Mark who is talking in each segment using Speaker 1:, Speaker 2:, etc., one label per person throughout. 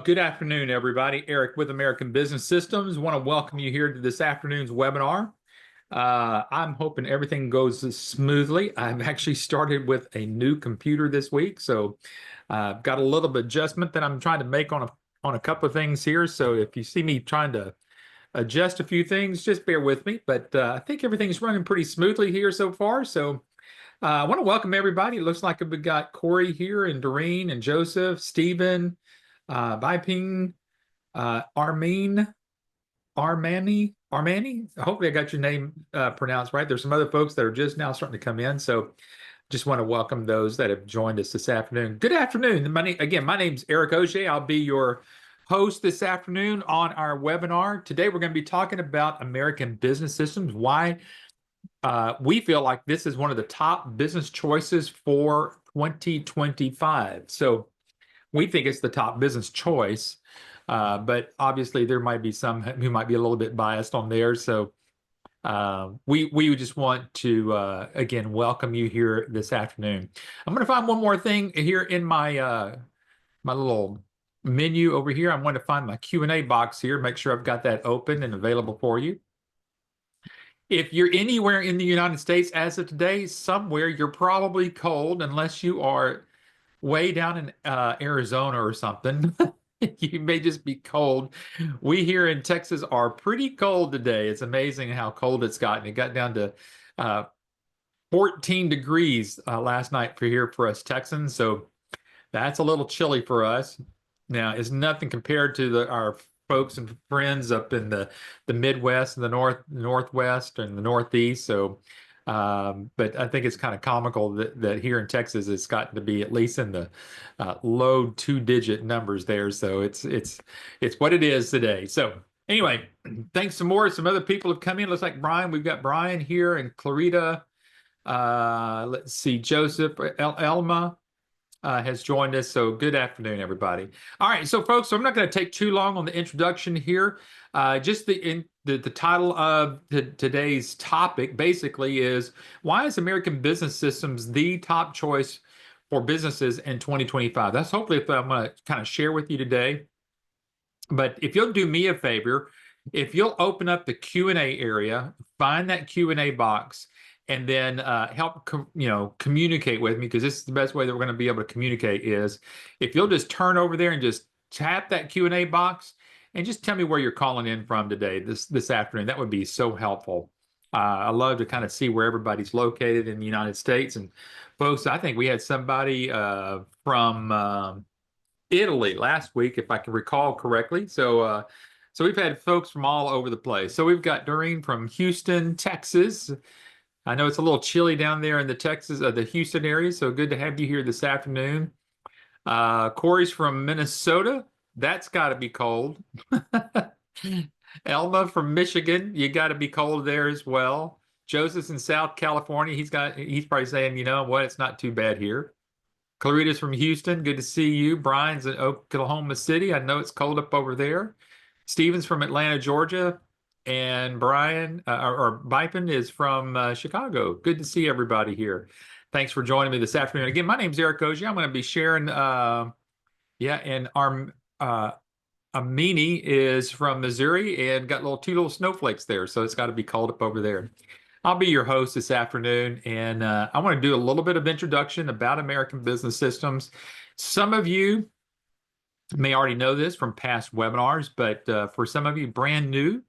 Speaker 1: Good afternoon, everybody. Eric with American Business Systems. Want to welcome you here to this afternoon's webinar. I'm hoping everything goes smoothly. I've actually started with a new computer this week, so I've got a little bit of adjustment that I'm trying to make on a couple of things here. So if you see me trying to adjust a few things, just bear with me. But I think everything's running pretty smoothly here so far. So I want to welcome everybody. It looks like we've got Corey here and Doreen and Joseph, Stephen, Biping, Armin, Armani. Hopefully I got your name pronounced right. There's some other folks that are just now starting to come in. So just want to welcome those that have joined us this afternoon. Good afternoon. My name's Eric Auger. I'll be your host this afternoon on our webinar. Today we're going to be talking about American Business Systems, why we feel like this is one of the top business choices for 2025. So we think it's the top business choice, but obviously there might be some who might be a little bit biased on theirs. So we just want to again welcome you here this afternoon. I'm going to find one more thing here in my my little menu over here. I'm going to find my Q&A box here, make sure I've got that open and available for you. If you're anywhere in the United States as of today, somewhere you're probably cold, unless you are way down in Arizona or something. You may just be cold. We here in Texas are pretty cold today. It's amazing how cold it's gotten. It got down to 14 degrees last night for us Texans. So that's a little chilly for us. Now, it's nothing compared to our folks and friends up in the Midwest and the Northwest and the Northeast. So but I think it's kind of comical that here in Texas it's gotten to be at least in the low two-digit numbers there. So it's what it is today. So anyway, thanks some more. Some other people have come in. Looks like Brian. We've got Brian here and Clarita. Let's see, Joseph, Elma has joined us. So good afternoon, everybody. All right, so folks, so I'm not going to take too long on the introduction here. Just the title of today's topic basically is, why is American Business Systems the top choice for businesses in 2025? That's hopefully what I'm going to kind of share with you today. But if you'll do me a favor, if you'll open up the Q&A area, find that Q&A box, and then help communicate with me, because this is the best way that we're going to be able to communicate is if you'll just turn over there and just tap that Q&A box and just tell me where you're calling in from today, this afternoon. That would be so helpful. I love to kind of see where everybody's located in the United States. And folks, I think we had somebody from Italy last week, if I can recall correctly. So we've had folks from all over the place. So we've got Doreen from Houston, Texas. I know it's a little chilly down there in the Houston area, so good to have you here this afternoon. Corey's from Minnesota. That's got to be cold. Elma from Michigan. You got to be cold there as well. Joseph's in South California. He's probably saying, you know what, it's not too bad here. Clarita's from Houston. Good to see you. Brian's in Oklahoma City. I know it's cold up over there. Stephen's from Atlanta, Georgia. And Brian or Bipin is from Chicago. Good to see everybody here. Thanks for joining me this afternoon. Again, my name's Eric Auger. I'm going to be sharing, and Amini is from Missouri and got two little snowflakes there. So it's got to be cold up over there. I'll be your host this afternoon, and I want to do a little bit of introduction about American Business Systems. Some of you may already know this from past webinars, but for some of you brand new,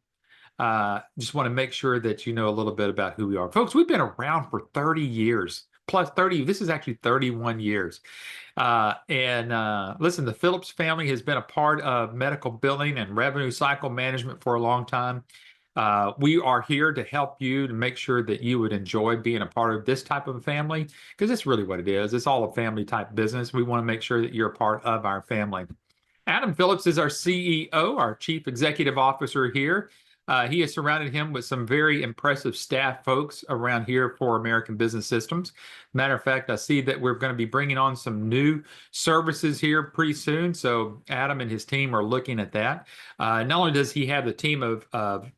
Speaker 1: just want to make sure that you know a little bit about who we are. Folks, we've been around for 30 years, plus 30, this is actually 31 years. Listen, the Phillips family has been a part of medical billing and revenue cycle management for a long time. We are here to help you to make sure that you would enjoy being a part of this type of a family, because it's really what it is. It's all a family type business. We want to make sure that you're a part of our family. Adam Phillips is our CEO, our Chief Executive Officer here. He has surrounded him with some very impressive staff folks around here for American Business Systems. Matter of fact, I see that we're going to be bringing on some new services here pretty soon. So Adam and his team are looking at that. Not only does he have the team of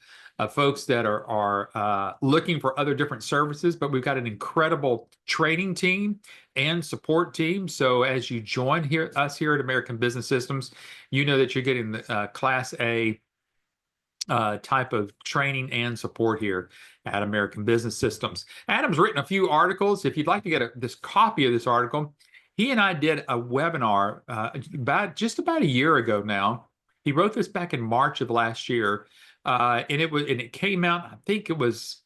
Speaker 1: folks that are looking for other different services, but we've got an incredible training team and support team. So as you join us here at American Business Systems, you know that you're getting the Class A type of training and support here at American Business Systems. Adam's written a few articles. If you'd like to get this copy of this article, he and I did a webinar about a year ago now. He wrote this back in March of last year, and it came out. I think it was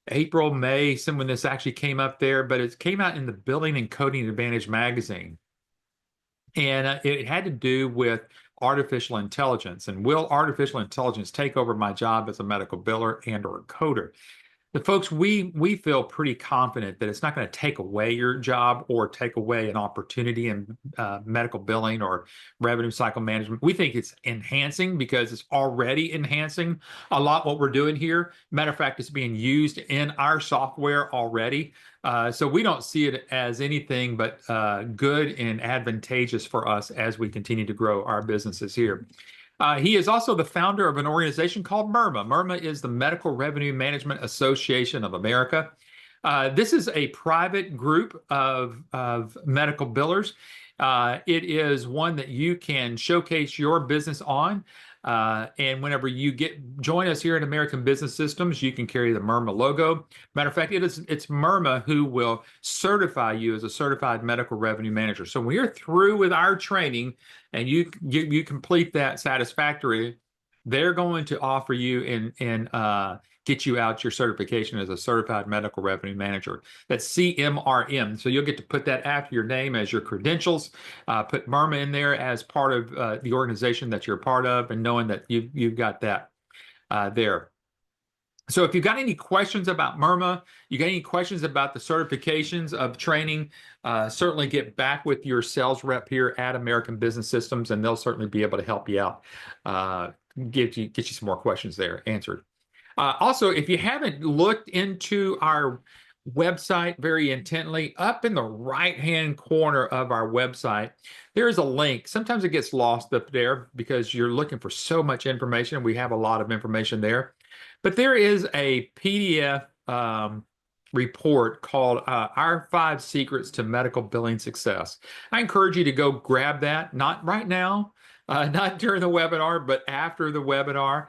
Speaker 1: April, May, when this actually came up there, but it came out in the Billing and Coding Advantage magazine. And it had to do with artificial intelligence. And will artificial intelligence take over my job as a medical biller and or a coder? The folks, we feel pretty confident that it's not going to take away your job or take away an opportunity in medical billing or revenue cycle management. We think it's enhancing because it's already enhancing a lot what we're doing here. Matter of fact, it's being used in our software already. So we don't see it as anything but good and advantageous for us as we continue to grow our businesses here. He is also the founder of an organization called MERMA. MERMA is the Medical Revenue Management Association of America. This is a private group of medical billers. It is one that you can showcase your business on. And whenever you join us here at American Business Systems, you can carry the MERMA logo. Matter of fact, it's MERMA who will certify you as a certified medical revenue manager. So when you're through with our training and you complete that satisfactorily, they're going to offer you and get you out your certification as a certified medical revenue manager. That's CMRM. So you'll get to put that after your name as your credentials, put MERMA in there as part of the organization that you're a part of, and knowing that you've got that there. So if you've got any questions about MERMA, you got any questions about the certifications of training, certainly get back with your sales rep here at American Business Systems, and they'll certainly be able to help you out, get you some more questions there answered. Also, if you haven't looked into our website very intently, up in the right-hand corner of our website, there is a link. Sometimes it gets lost up there because you're looking for so much information. We have a lot of information there. But there is a PDF report called Our 5 Secrets to Medical Billing Success. I encourage you to go grab that, not right now, not during the webinar, but after the webinar.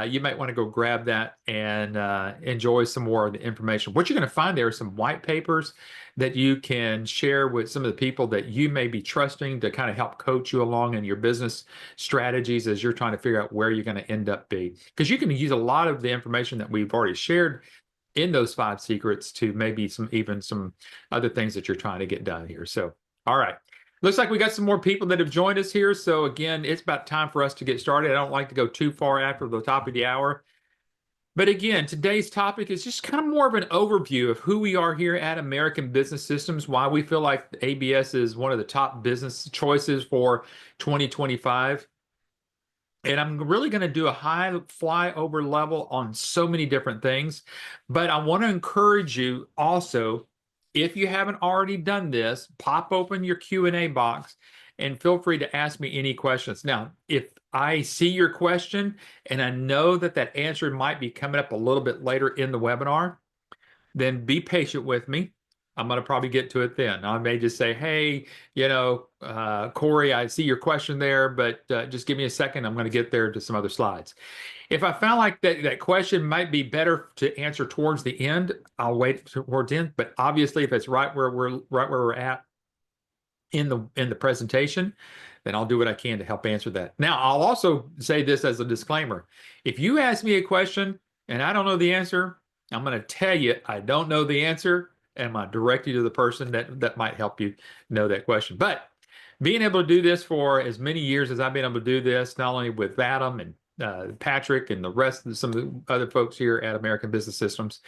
Speaker 1: You might want to go grab that and enjoy some more of the information. What you're going to find there are some white papers that you can share with some of the people that you may be trusting to kind of help coach you along in your business strategies as you're trying to figure out where you're going to end up being. Because you can use a lot of the information that we've already shared in those 5 secrets to maybe some other things that you're trying to get done here. So, all right. Looks like we got some more people that have joined us here. So again, it's about time for us to get started. I don't like to go too far after the top of the hour. But again, today's topic is just kind of more of an overview of who we are here at American Business Systems, why we feel like ABS is one of the top business choices for 2025. And I'm really going to do a high flyover level on so many different things. But I want to encourage you also, if you haven't already done this, pop open your Q&A box and feel free to ask me any questions. Now, if I see your question and I know that answer might be coming up a little bit later in the webinar, then be patient with me. I'm going to probably get to it then. I may just say, hey, Corey, I see your question there, but just give me a second. I'm going to get there to some other slides. If I found like that question might be better to answer towards the end, I'll wait towards the end. But obviously, if it's right where we're at in the presentation, then I'll do what I can to help answer that. Now, I'll also say this as a disclaimer. If you ask me a question and I don't know the answer, I'm going to tell you I don't know the answer, and I'm going to direct you to the person that might help you know that question. But being able to do this for as many years as I've been able to do this, not only with Adam and Patrick and the rest of some of the other folks here at American Business Systems,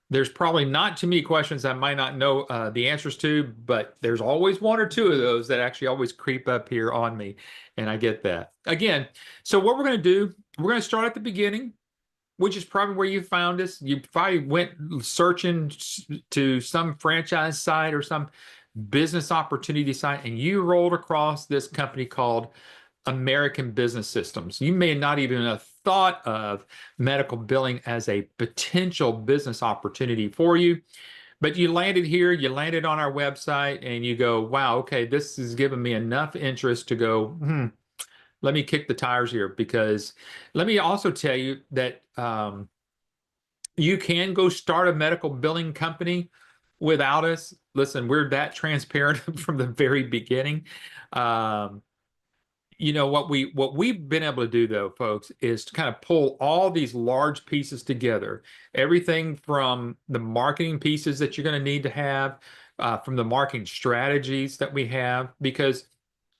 Speaker 1: there's probably not too many questions I might not know the answers to, but there's always 1 or 2 of those that actually always creep up here on me, and I get that. Again, so what we're going to do, we're going to start at the beginning, which is probably where you found us. You probably went searching to some franchise site or some business opportunity site, and you rolled across this company called American Business Systems. You may not even have thought of medical billing as a potential business opportunity for you, but you landed here, you landed on our website, and you go, wow, okay, this has given me enough interest to go, let me kick the tires here. Because let me also tell you that you can go start a medical billing company without us. Listen, we're that transparent from the very beginning. Um, what we've been able to do though, folks, is to kind of pull all these large pieces together. Everything from the marketing pieces that you're going to need to have, from the marketing strategies that we have, because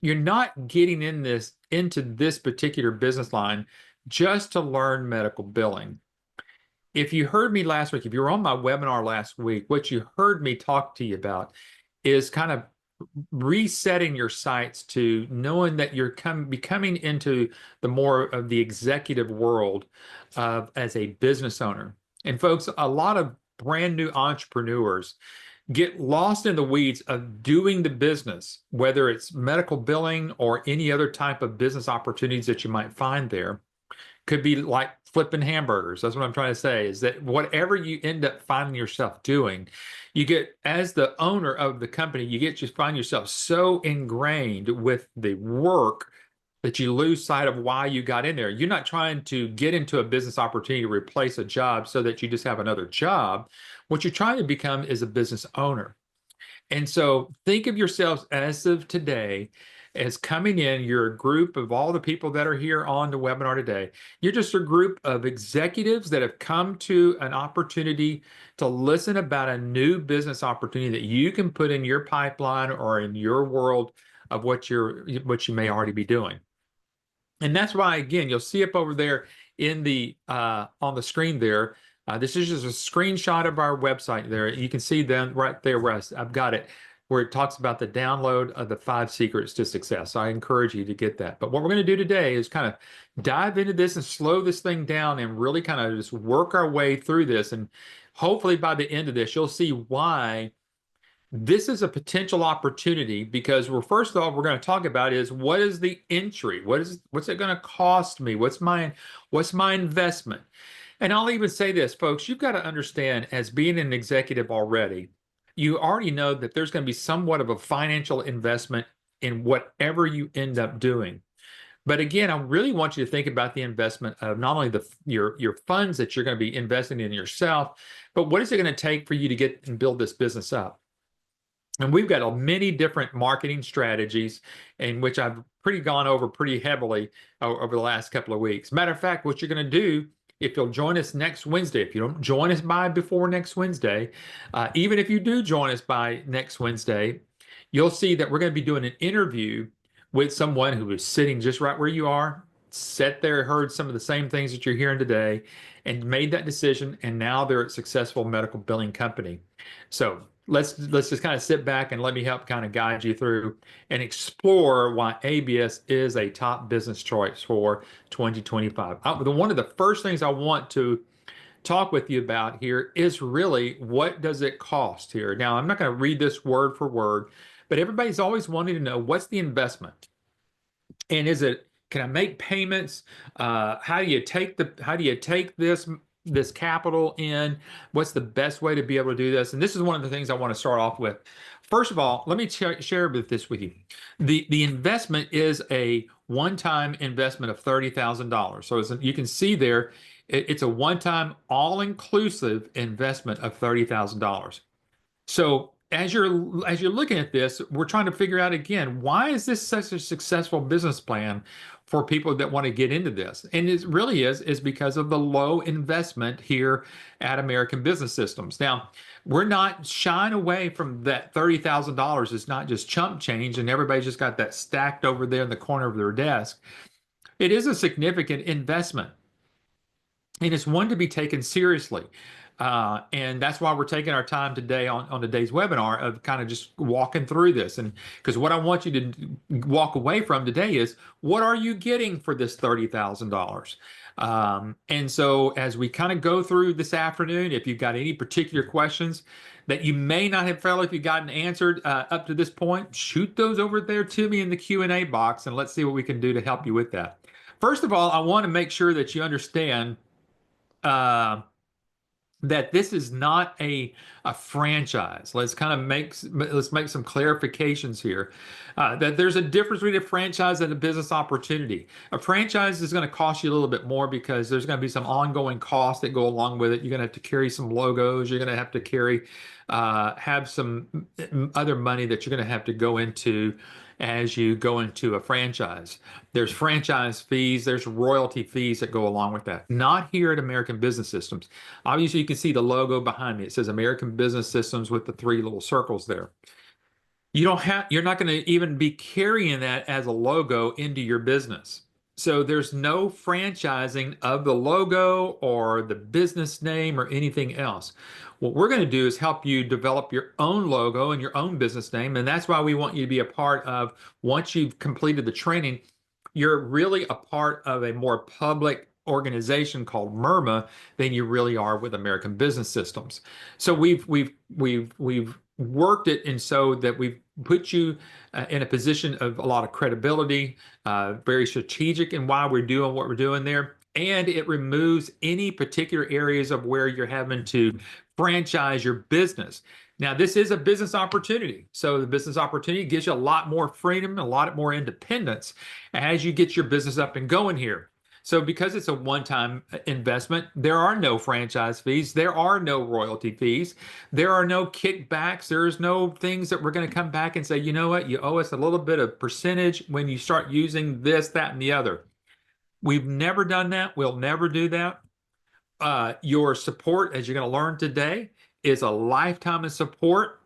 Speaker 1: you're not getting into this particular business line just to learn medical billing. If you heard me last week, if you were on my webinar last week, what you heard me talk to you about is kind of resetting your sights to knowing that you're becoming into the more of the executive world as a business owner. And folks, a lot of brand new entrepreneurs get lost in the weeds of doing the business, whether it's medical billing or any other type of business opportunities that you might find there. Could be like flipping hamburgers. That's what I'm trying to say, is that whatever you end up finding yourself doing, you get, as the owner of the company, you find yourself so ingrained with the work that you lose sight of why you got in there. You're not trying to get into a business opportunity to replace a job so that you just have another job. What you're trying to become is a business owner. And so think of yourselves as of today as coming in. You're a group of all the people that are here on the webinar today. You're just a group of executives that have come to an opportunity to listen about a new business opportunity that you can put in your pipeline or in your world of what you may already be doing. And that's why, again, you'll see up over there in the on the screen there. This is just a screenshot of our website there. You can see them right there where I've got it, where it talks about the download of the 5 secrets to success. So I encourage you to get that. But what we're going to do today is kind of dive into this and slow this thing down and really kind of just work our way through this. And hopefully by the end of this, you'll see why this is a potential opportunity, because first of all, we're going to talk about is what is the entry? What's it going to cost me? What's my investment? And I'll even say this, folks, you've got to understand, as being an executive already, you already know that there's going to be somewhat of a financial investment in whatever you end up doing. But again, I really want you to think about the investment of not only your funds that you're going to be investing in yourself, but what is it going to take for you to get and build this business up? And we've got many different marketing strategies in which I've gone over pretty heavily over the last couple of weeks. Matter of fact, what you're going to do, if you'll join us next Wednesday, if you don't join us before next Wednesday, even if you do join us by next Wednesday, you'll see that we're going to be doing an interview with someone who is sitting just right where you are, sat there, heard some of the same things that you're hearing today, and made that decision, and now they're a successful medical billing company. So let's just kind of sit back and let me help kind of guide you through and explore why ABS is a top business choice for 2025. One of the first things I want to talk with you about here is really, what does it cost here? Now, I'm not going to read this word for word, but everybody's always wanting to know, what's the investment? And can I make payments? How do you take this capital in? What's the best way to be able to do this? And this is one of the things I want to start off with. First of all, let me share this with you. The investment is a one-time investment of $30,000. So you can see there, it's a one-time all-inclusive investment of $30,000. So as you're looking at this, we're trying to figure out, again, why is this such a successful business plan for people that want to get into this? And it really is because of the low investment here at American Business Systems. Now, we're not shying away from that $30,000. It's not just chump change and everybody's just got that stacked over there in the corner of their desk. It is a significant investment. and it's one to be taken seriously. And that's why we're taking our time today on today's webinar of kind of just walking through this. And because what I want you to walk away from today is, what are you getting for this $30,000? And so as we kind of go through this afternoon, if you've got any particular questions that you may not have felt like you gotten answered up to this point, shoot those over there to me in the Q&A box, and let's see what we can do to help you with that. First of all, I want to make sure that you understand uh, that this is not a franchise. Let's make some clarifications here. That there's a difference between a franchise and a business opportunity. A franchise is going to cost you a little bit more because there's going to be some ongoing costs that go along with it. You're going to have to carry some logos. You're going to have to have some other money that you're going to have to go into as you go into a franchise. There's franchise fees, there's royalty fees that go along with that. Not here at American Business Systems. Obviously, you can see the logo behind me. It says American Business Systems with the 3 little circles there. You're not going to even be carrying that as a logo into your business. So there's no franchising of the logo or the business name or anything else. What we're going to do is help you develop your own logo and your own business name. And that's why we want you to be a part of, once you've completed the training, you're really a part of a more public organization called MIRMA than you really are with American Business Systems. So we've worked it, and so that we've put you in a position of a lot of credibility, very strategic in why we're doing what we're doing there. And it removes any particular areas of where you're having to franchise your business. Now, this is a business opportunity. So the business opportunity gives you a lot more freedom, a lot more independence as you get your business up and going here. So because it's a one-time investment, there are no franchise fees. There are no royalty fees. There are no kickbacks. There's no things that we're going to come back and say, you know what, you owe us a little bit of percentage when you start using this, that, and the other. We've never done that. We'll never do that. Your support, as you're going to learn today, is a lifetime of support.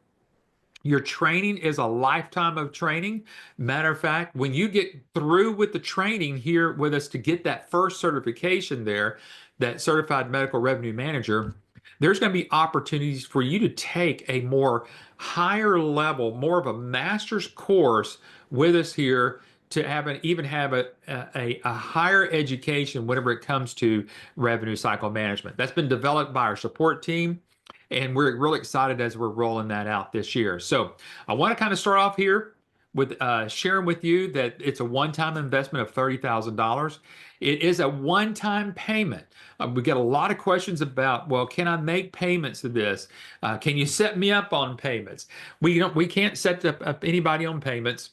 Speaker 1: Your training is a lifetime of training. Matter of fact, when you get through with the training here with us to get that first certification there, that Certified Medical Revenue Manager, there's going to be opportunities for you to take a more higher level, more of a master's course with us here to even have a higher education whenever it comes to revenue cycle management. That's been developed by our support team, and we're really excited as we're rolling that out this year. So I want to kind of start off here with sharing with you that it's a one-time investment of $30,000. It is a one-time payment. We get a lot of questions about, well, can I make payments to this? Can you set me up on payments? We can't set up anybody on payments,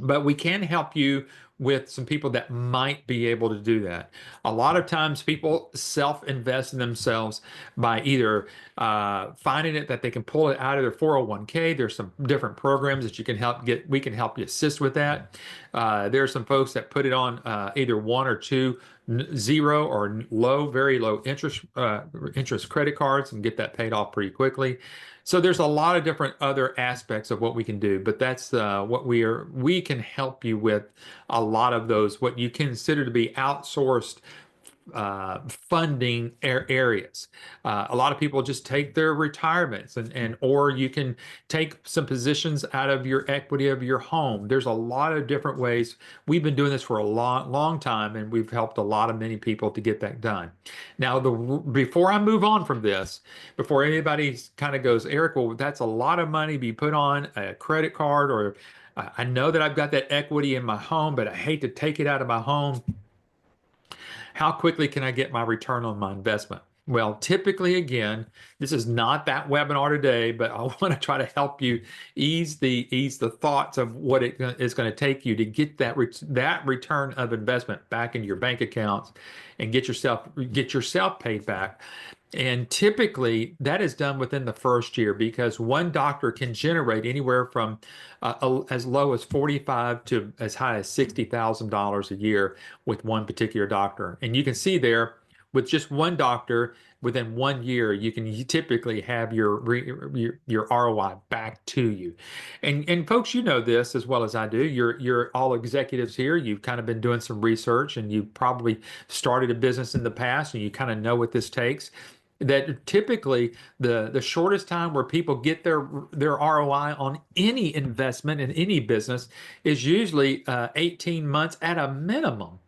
Speaker 1: but we can help you with some people that might be able to do that. A lot of times people self-invest in themselves by either finding it that they can pull it out of their 401k. There's some different programs that you can we can help you assist with that. There are some folks that put it on either 1 or 2 zero or very low interest credit cards and get that paid off pretty quickly. So there's a lot of different other aspects of what we can do, but that's what we can help you with a lot of those, what you consider to be outsourced funding areas. A lot of people just take their retirements or you can take some positions out of your equity of your home. There's a lot of different ways. We've been doing this for a long time, and we've helped many people to get that done. Now, before I move on from this, before anybody kind of goes, Eric, well, that's a lot of money to be put on a credit card, or I know that I've got that equity in my home, but I hate to take it out of my home. How quickly can I get my return on my investment? Well, typically, again, this is not that webinar today, but I want to try to help you ease the thoughts of what it is going to take you to get that return of investment back into your bank accounts and get yourself paid back. And typically that is done within the first year, because one doctor can generate anywhere from as low as $45,000 to as high as $60,000 a year with one particular doctor. And you can see there, with just one doctor, within 1 year, you typically have your ROI back to you. And folks, you know this as well as I do. You're all executives here. You've kind of been doing some research, and you probably started a business in the past, and you kind of know what this takes. That typically the shortest time where people get their ROI on any investment in any business is usually 18 months at a minimum,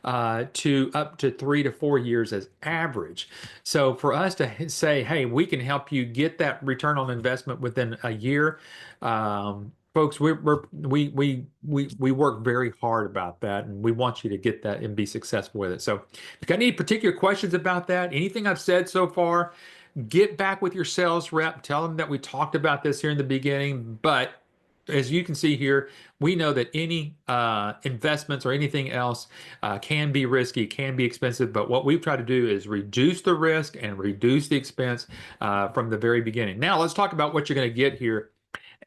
Speaker 1: to up to 3 to 4 years as average. So for us to say, hey, we can help you get that return on investment within a year, folks, we work very hard about that, and we want you to get that and be successful with it. So if you got any particular questions about that, anything I've said so far, get back with your sales rep, tell them that we talked about this here in the beginning. But as you can see here, we know that any investments or anything else can be risky, can be expensive. But what we've tried to do is reduce the risk and reduce the expense from the very beginning. Now, let's talk about what you're going to get here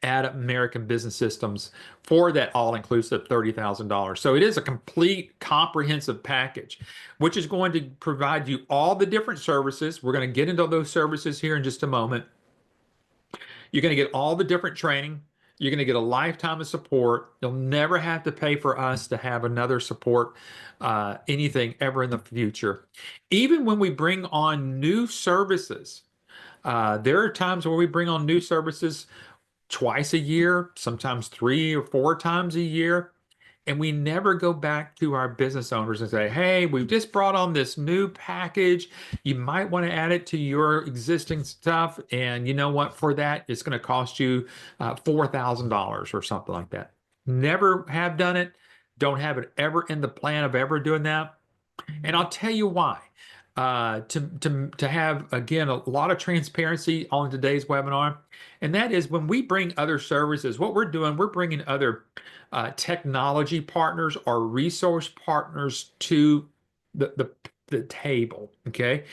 Speaker 1: at American Business Systems for that all-inclusive $30,000. So it is a complete, comprehensive package, which is going to provide you all the different services. We're going to get into those services here in just a moment. You're going to get all the different training. You're going to get a lifetime of support. You'll never have to pay for us to have another support anything ever in the future. Even when we bring on new services, there are times where we bring on new services twice a year, sometimes 3 or 4 times a year. And we never go back to our business owners and say, hey, we've just brought on this new package. You might want to add it to your existing stuff. And you know what? For that, it's going to cost you $4,000 or something like that. Never have done it. Don't have it ever in the plan of ever doing that. And I'll tell you why. To have, again, a lot of transparency on today's webinar. And that is when we bring other services, what we're doing, we're bringing other technology partners or resource partners to the table, okay?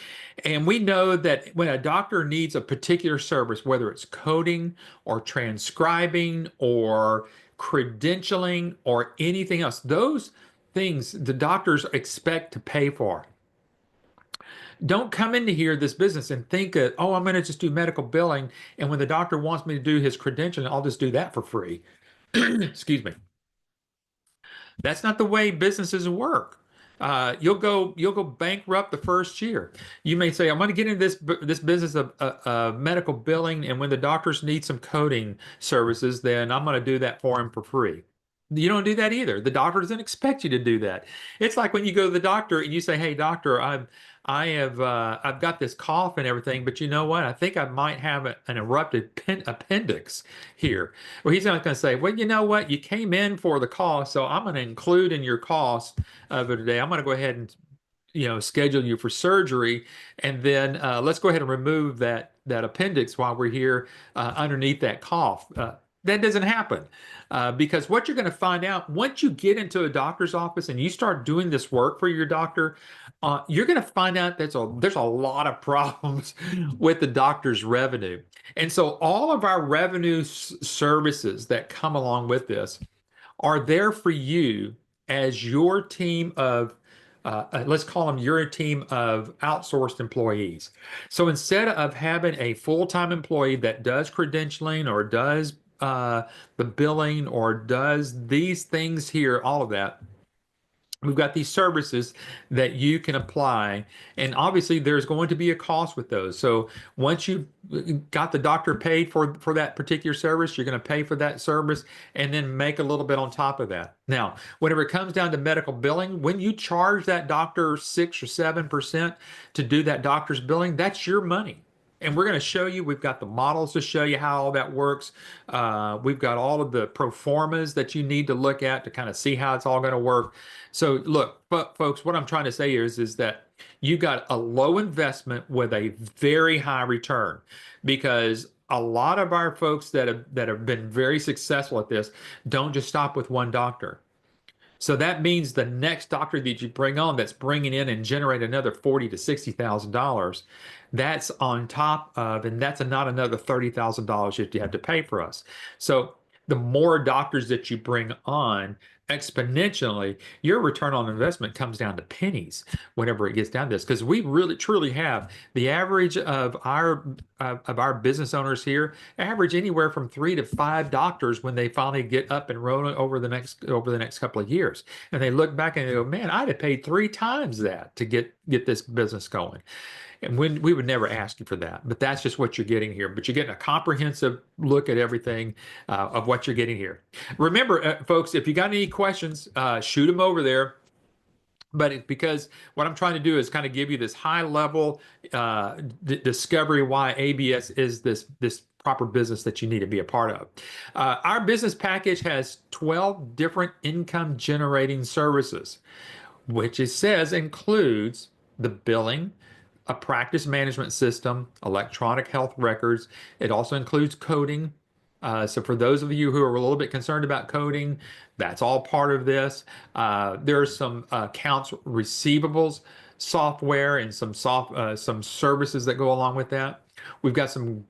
Speaker 1: And we know that when a doctor needs a particular service, whether it's coding or transcribing or credentialing or anything else, those things the doctors expect to pay for. Don't come into here, this business, and think that, oh, I'm going to just do medical billing. And when the doctor wants me to do his credentialing, I'll just do that for free. Excuse me. That's not the way businesses work. You'll go bankrupt the first year. You may say, I'm going to get into this business of medical billing, and when the doctors need some coding services, then I'm going to do that for them for free. You don't do that either. The doctor doesn't expect you to do that. It's like when you go to the doctor and you say, hey, doctor, I've got this cough and everything, but you know what? I think I might have an erupted appendix here. Well, he's not going to say, well, you know what? You came in for the cost, so I'm going to include in your cost of it today. I'm going to go ahead and schedule you for surgery, and then let's go ahead and remove that appendix while we're here underneath that cough. That doesn't happen because what you're going to find out once you get into a doctor's office and you start doing this work for your doctor, you're going to find out there's a lot of problems with the doctor's revenue. And so all of our revenue services that come along with this are there for you as your team of let's call them your team of outsourced employees. So instead of having a full-time employee that does credentialing or does the billing or does these things here, all of that, we've got these services that you can apply, and obviously there's going to be a cost with those. So once you've got the doctor paid for that particular service, you're going to pay for that service and then make a little bit on top of that. Now, whenever it comes down to medical billing, when you charge that doctor 6 or 7% to do that doctor's billing, that's your money. And we're going to show you, we've got the models to show you how all that works. We've got all of the pro formas that you need to look at to kind of see how it's all going to work. So look, folks, what I'm trying to say here is that you got a low investment with a very high return, because a lot of our folks that have been very successful at this don't just stop with one doctor. So that means the next doctor that you bring on that's bringing in and generate another $40,000 to $60,000, that's on top of, and that's not another $30,000 that you have to pay for us. So the more doctors that you bring on exponentially, your return on investment comes down to pennies whenever it gets down to this. Because we really truly have the average of our business owners here average anywhere from 3 to 5 doctors when they finally get up and rolling over the next couple of years. And they look back and they go, man, I'd have paid 3 times that to get this business going. And when we would never ask you for that, but that's just what you're getting here. But you're getting a comprehensive look at everything of what you're getting here. Remember, folks, if you got any questions, shoot them over there. But because what I'm trying to do is kind of give you this high level discovery why ABS is this proper business that you need to be a part of. Our business package has 12 different income generating services, which it says includes the billing, a practice management system, electronic health records. It also includes coding. So for those of you who are a little bit concerned about coding, that's all part of this. There's some accounts receivables software and some services that go along with that. We've got some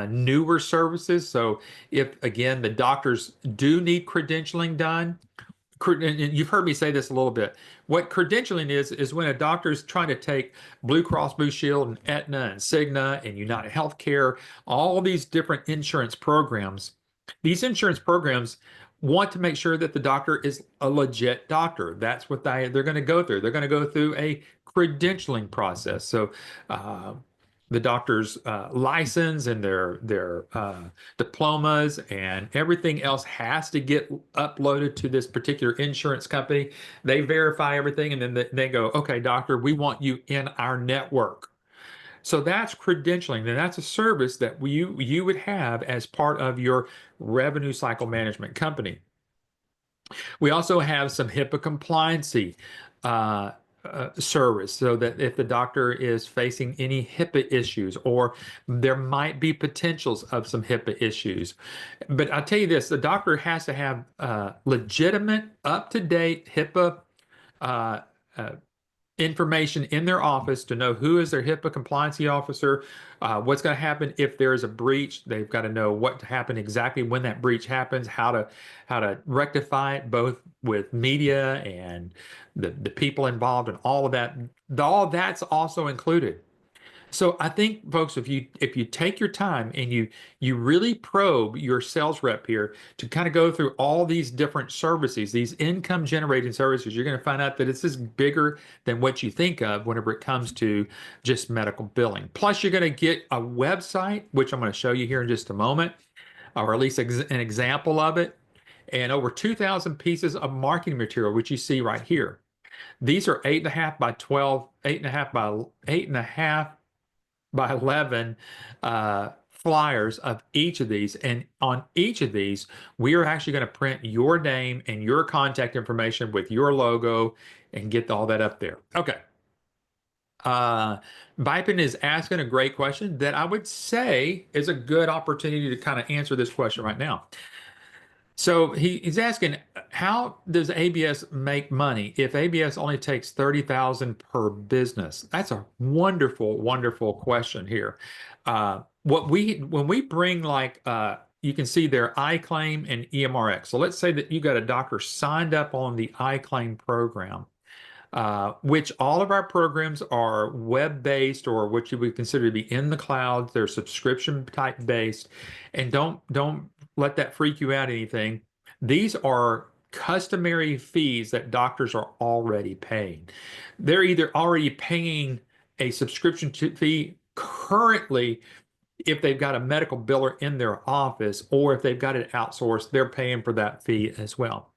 Speaker 1: newer services. So if again the doctors do need credentialing done, and you've heard me say this a little bit. What credentialing is when a doctor is trying to take Blue Cross Blue Shield and Aetna and Cigna and United Healthcare, all these different insurance programs. These insurance programs want to make sure that the doctor is a legit doctor. That's what they're going to go through. They're going to go through a credentialing process. So the doctor's license and their diplomas and everything else has to get uploaded to this particular insurance company. They verify everything, and then they go, okay, doctor, we want you in our network. So that's credentialing, and that's a service that you would have as part of your revenue cycle management company. We also have some HIPAA compliancy service, so that if the doctor is facing any HIPAA issues, or there might be potentials of some HIPAA issues. But I'll tell you this, the doctor has to have legitimate, up-to-date HIPAA information in their office to know who is their HIPAA compliancy officer, what's going to happen if there is a breach. They've got to know what to happen exactly when that breach happens, how to rectify it, both with media and the people involved and all of that. All that's also included. So I think, folks, if you take your time and you really probe your sales rep here to kind of go through all these different services, these income generating services, you're going to find out that it's just bigger than what you think of whenever it comes to just medical billing. Plus, you're going to get a website, which I'm going to show you here in just a moment, or at least an example of it, and over 2,000 pieces of marketing material, which you see right here. These are 8.5 by 12, 8.5 by 8.5 by 11 flyers of each of these. And on each of these, we are actually going to print your name and your contact information with your logo and get all that up there. Okay. Bipin is asking a great question that I would say is a good opportunity to kind of answer this question right now. So he's asking, how does ABS make money if ABS only takes 30,000 per business? That's a wonderful, wonderful question here. When we bring you can see their iClaim and EMRX. So let's say that you got a doctor signed up on the iClaim program, which all of our programs are web-based, or what you would consider to be in the cloud. They're subscription type based, and don't let that freak you out anything. These are customary fees that doctors are already paying. They're either already paying a subscription fee currently if they've got a medical biller in their office, or if they've got it outsourced, they're paying for that fee as well.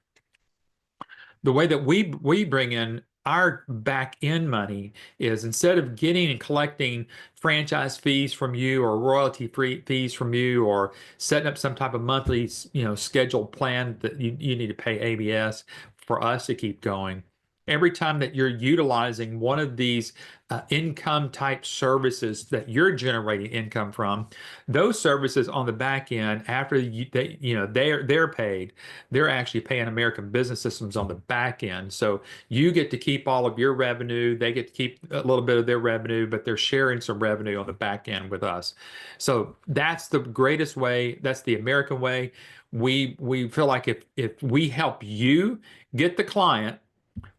Speaker 1: The way that we bring in our back end money is, instead of getting and collecting franchise fees from you or royalty fees from you, or setting up some type of monthly scheduled plan that you need to pay ABS for us to keep going, every time that you're utilizing one of these income type services that you're generating income from, those services on the back end, after they're paid, they're actually paying American Business Systems on the back end. So you get to keep all of your revenue, they get to keep a little bit of their revenue, but they're sharing some revenue on the back end with us. So that's the greatest way. That's the American way. We feel like if we help you get the client,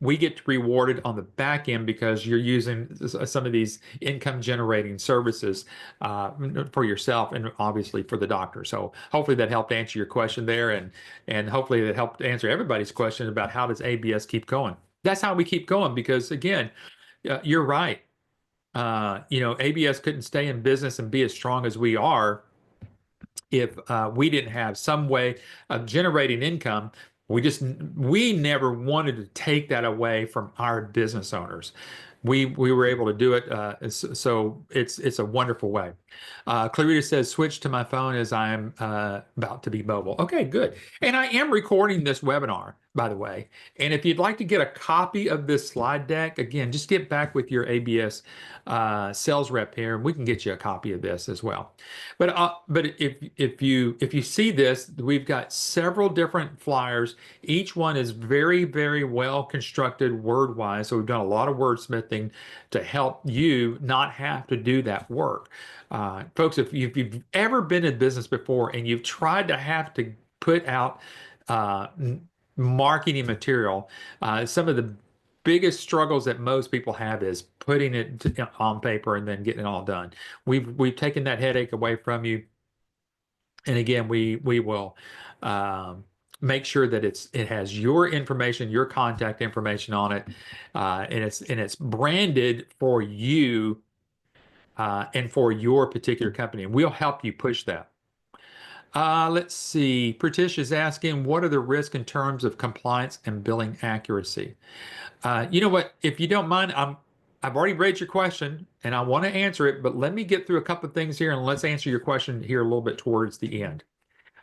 Speaker 1: we get rewarded on the back end because you're using some of these income generating services for yourself and obviously for the doctor. So hopefully that helped answer your question there, and hopefully that helped answer everybody's question about how does ABS keep going. That's how we keep going, because again, you're right. ABS couldn't stay in business and be as strong as we are if we didn't have some way of generating income. We never wanted to take that away from our business owners. We were able to do it, so it's a wonderful way. Clarita says, switch to my phone as I am about to be mobile. Okay, good. And I am recording this webinar, by the way. And if you'd like to get a copy of this slide deck, again, just get back with your ABS sales rep here, and we can get you a copy of this as well. But if you see this, we've got several different flyers. Each one is very, very well constructed word-wise. So we've done a lot of wordsmithing to help you not have to do that work. Folks, if you've ever been in business before and you've tried to have to put out marketing material, some of the biggest struggles that most people have is putting it on paper and then getting it all done. We've taken that headache away from you, and again, we will make sure that it has your information, your contact information on it, and it's branded for you and for your particular company. And we'll help you push that. Let's see. Pratish is asking, what are the risks in terms of compliance and billing accuracy? You know what? If you don't mind, I've already read your question and I want to answer it, but let me get through a couple of things here and let's answer your question here a little bit towards the end.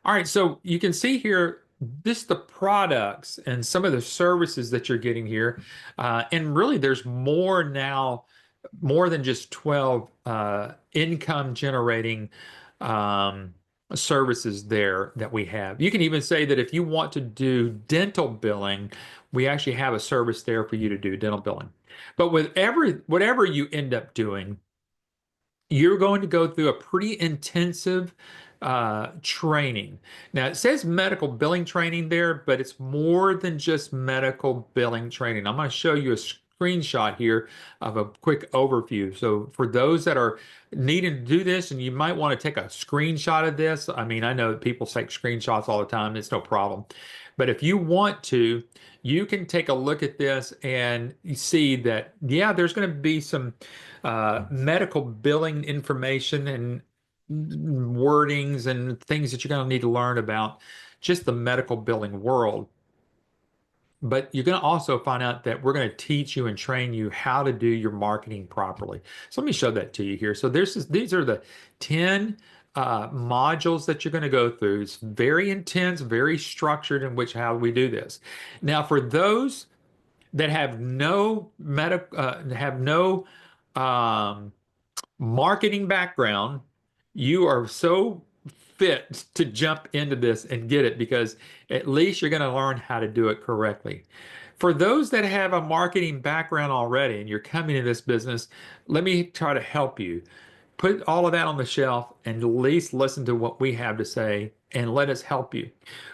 Speaker 1: All right, so you can see here, the products and some of the services that you're getting here. And really there's more now, more than just 12 income generating services there that we have. You can even say that if you want to do dental billing, we actually have a service there for you to do dental billing. But whatever you end up doing, you're going to go through a pretty intensive training. Now it says medical billing training there, but it's more than just medical billing training. I'm going to show you a screenshot here of a quick overview. So for those that are needing to do this, and you might want to take a screenshot of this. I mean, I know that people take screenshots all the time. It's no problem. But if you want to, you can take a look at this and you see that, yeah, there's going to be some medical billing information and wordings and things that you're going to need to learn about just the medical billing world. But you're going to also find out that we're going to teach you and train you how to do your marketing properly. So let me show that to you here. So these are the 10 modules that you're going to go through. It's very intense, very structured in which how we do this. Now, for those that have no marketing background, you are so fit to jump into this and get it, because at least you're going to learn how to do it correctly. For those that have a marketing background already and you're coming to this business, let me try to help you. Put all of that on the shelf and at least listen to what we have to say and let us help you.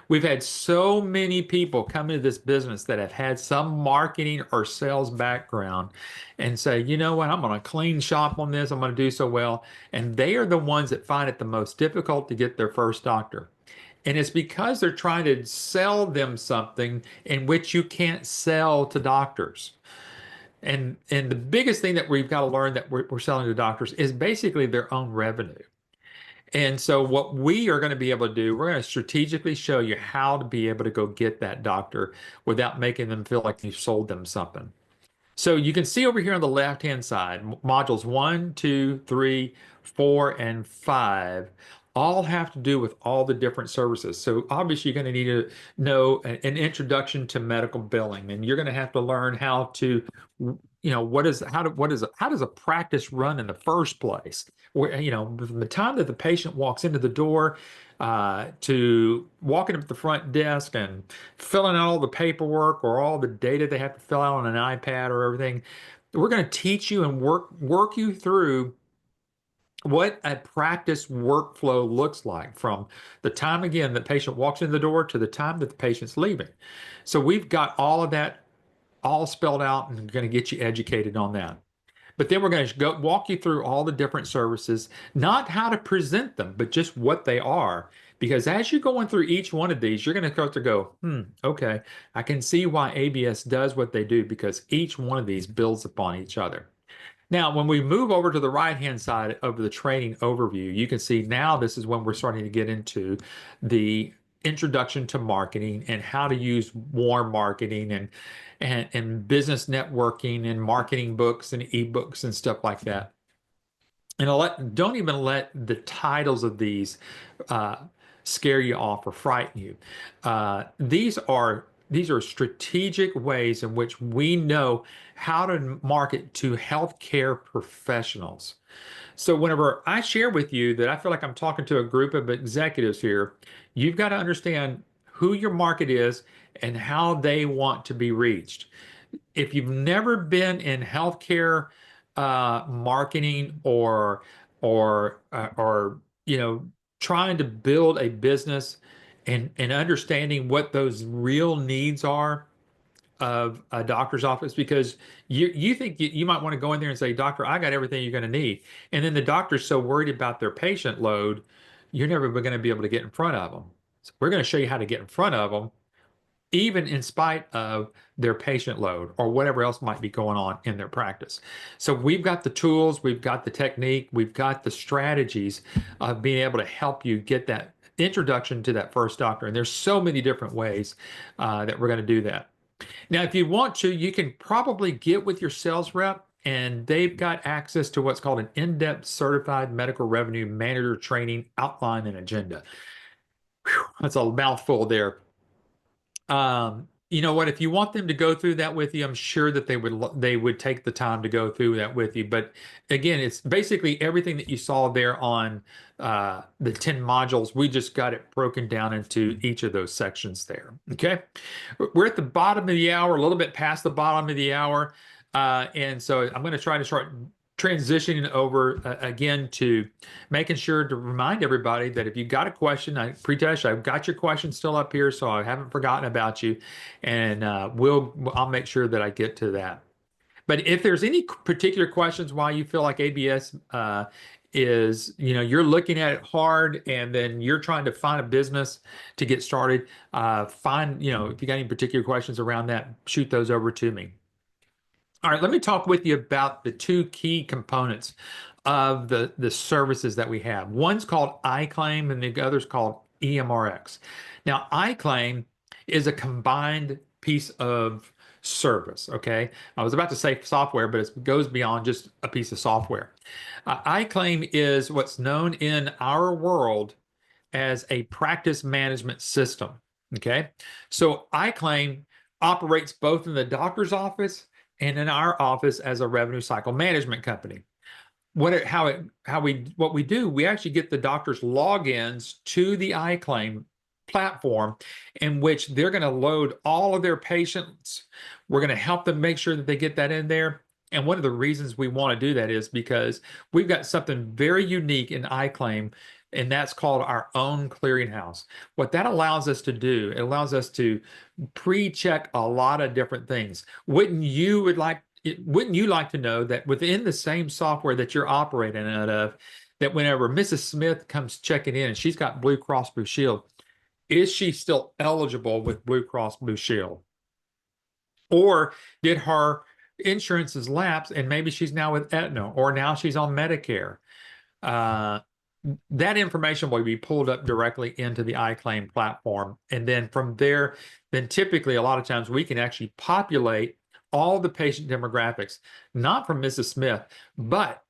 Speaker 1: We've had so many people come into this business that have had some marketing or sales background and say, you know what, I'm going to clean shop on this. I'm going to do so well. And they are the ones that find it the most difficult to get their first doctor. And it's because they're trying to sell them something in which you can't sell to doctors. And the biggest thing that we've got to learn that we're selling to doctors is basically their own revenue. And so what we are going to be able to do, we're going to strategically show you how to be able to go get that doctor without making them feel like you sold them something. So you can see over here on the left-hand side, modules 1, 2, 3, 4, and 5 all have to do with all the different services. So obviously you're going to need to know an introduction to medical billing, and you're going to have to learn how to, how does a practice run in the first place? Where, from the time that the patient walks into the door, to walking up the front desk and filling out all the paperwork or all the data they have to fill out on an iPad or everything. We're going to teach you and work you through what a practice workflow looks like from the time, again, the patient walks in the door to the time that the patient's leaving. So we've got all of that all spelled out and going to get you educated on that. But then we're going to go walk you through all the different services, not how to present them, but just what they are. Because as you're going through each one of these, you're going to start to go, okay, I can see why ABS does what they do, because each one of these builds upon each other. Now, when we move over to the right-hand side of the training overview, you can see now this is when we're starting to get into the introduction to marketing and how to use warm marketing and business networking and marketing books and ebooks and stuff like that. And don't even let the titles of these scare you off or frighten you. These are strategic ways in which we know how to market to healthcare professionals. So whenever I share with you that I feel like I'm talking to a group of executives here, you've got to understand who your market is and how they want to be reached. If you've never been in healthcare marketing or trying to build a business and understanding what those real needs are of a doctor's office, because you think you might want to go in there and say, doctor, I got everything you're going to need. And then the doctor's so worried about their patient load, you're never going to be able to get in front of them. So we're going to show you how to get in front of them, even in spite of their patient load or whatever else might be going on in their practice. So we've got the tools, we've got the technique, we've got the strategies of being able to help you get that introduction to that first doctor. And there's so many different ways that we're going to do that. Now, if you want to, you can probably get with your sales rep, and they've got access to what's called an in-depth certified medical revenue manager training outline and agenda. Whew, that's a mouthful there. You know what? If you want them to go through that with you, I'm sure that they would take the time to go through that with you. But again, it's basically everything that you saw there on the 10 modules. We just got it broken down into each of those sections there. Okay, we're at the bottom of the hour, a little bit past the bottom of the hour, and so I'm going to try to start transitioning over again to making sure to remind everybody that if you got a question, Pritesh, I've got your question still up here, so I haven't forgotten about you, and I'll make sure that I get to that. But if there's any particular questions why you feel like ABS is, you're looking at it hard and then you're trying to find a business to get started, if you got any particular questions around that, shoot those over to me. All right, let me talk with you about the two key components of the services that we have. One's called iClaim and the other's called EMRX. Now, iClaim is a combined piece of service, okay? I was about to say software, but it goes beyond just a piece of software. iClaim is what's known in our world as a practice management system, okay? So iClaim operates both in the doctor's office and in our office as a revenue cycle management company. What we do, we actually get the doctor's logins to the iClaim platform, in which they're going to load all of their patients. We're going to help them make sure that they get that in there. And one of the reasons we want to do that is because we've got something very unique in iClaim, and that's called our own clearinghouse. What that allows us to do, it allows us to pre-check a lot of different things. Wouldn't you like to know that within the same software that you're operating out of, that whenever Mrs. Smith comes checking in and she's got Blue Cross Blue Shield, is she still eligible with Blue Cross Blue Shield? Or did her insurances lapse and maybe she's now with Aetna, or now she's on Medicare? That information will be pulled up directly into the iClaim platform. And then from there, then typically a lot of times we can actually populate all the patient demographics, not from Mrs. Smith, but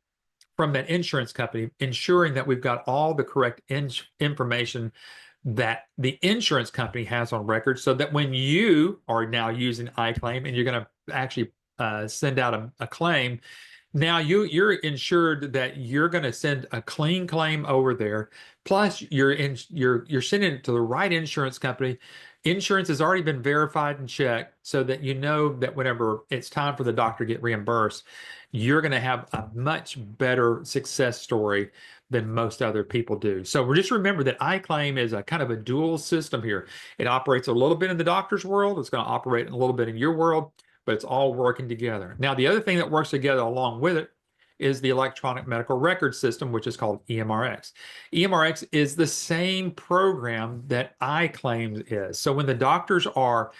Speaker 1: from that insurance company, ensuring that we've got all the correct information that the insurance company has on record, so that when you are now using iClaim and you're going to actually send out a claim, now you're insured that you're going to send a clean claim over there. Plus, you're sending it to the right insurance company. Insurance has already been verified and checked, so that you know that whenever it's time for the doctor to get reimbursed, you're going to have a much better success story than most other people do. So we just remember that iClaim is a kind of a dual system here. It operates a little bit in the doctor's world. It's going to operate a little bit in your world, but it's all working together. Now, the other thing that works together along with it is the electronic medical record system, which is called EMRX. EMRX is the same program that iClaims is. So when the doctors are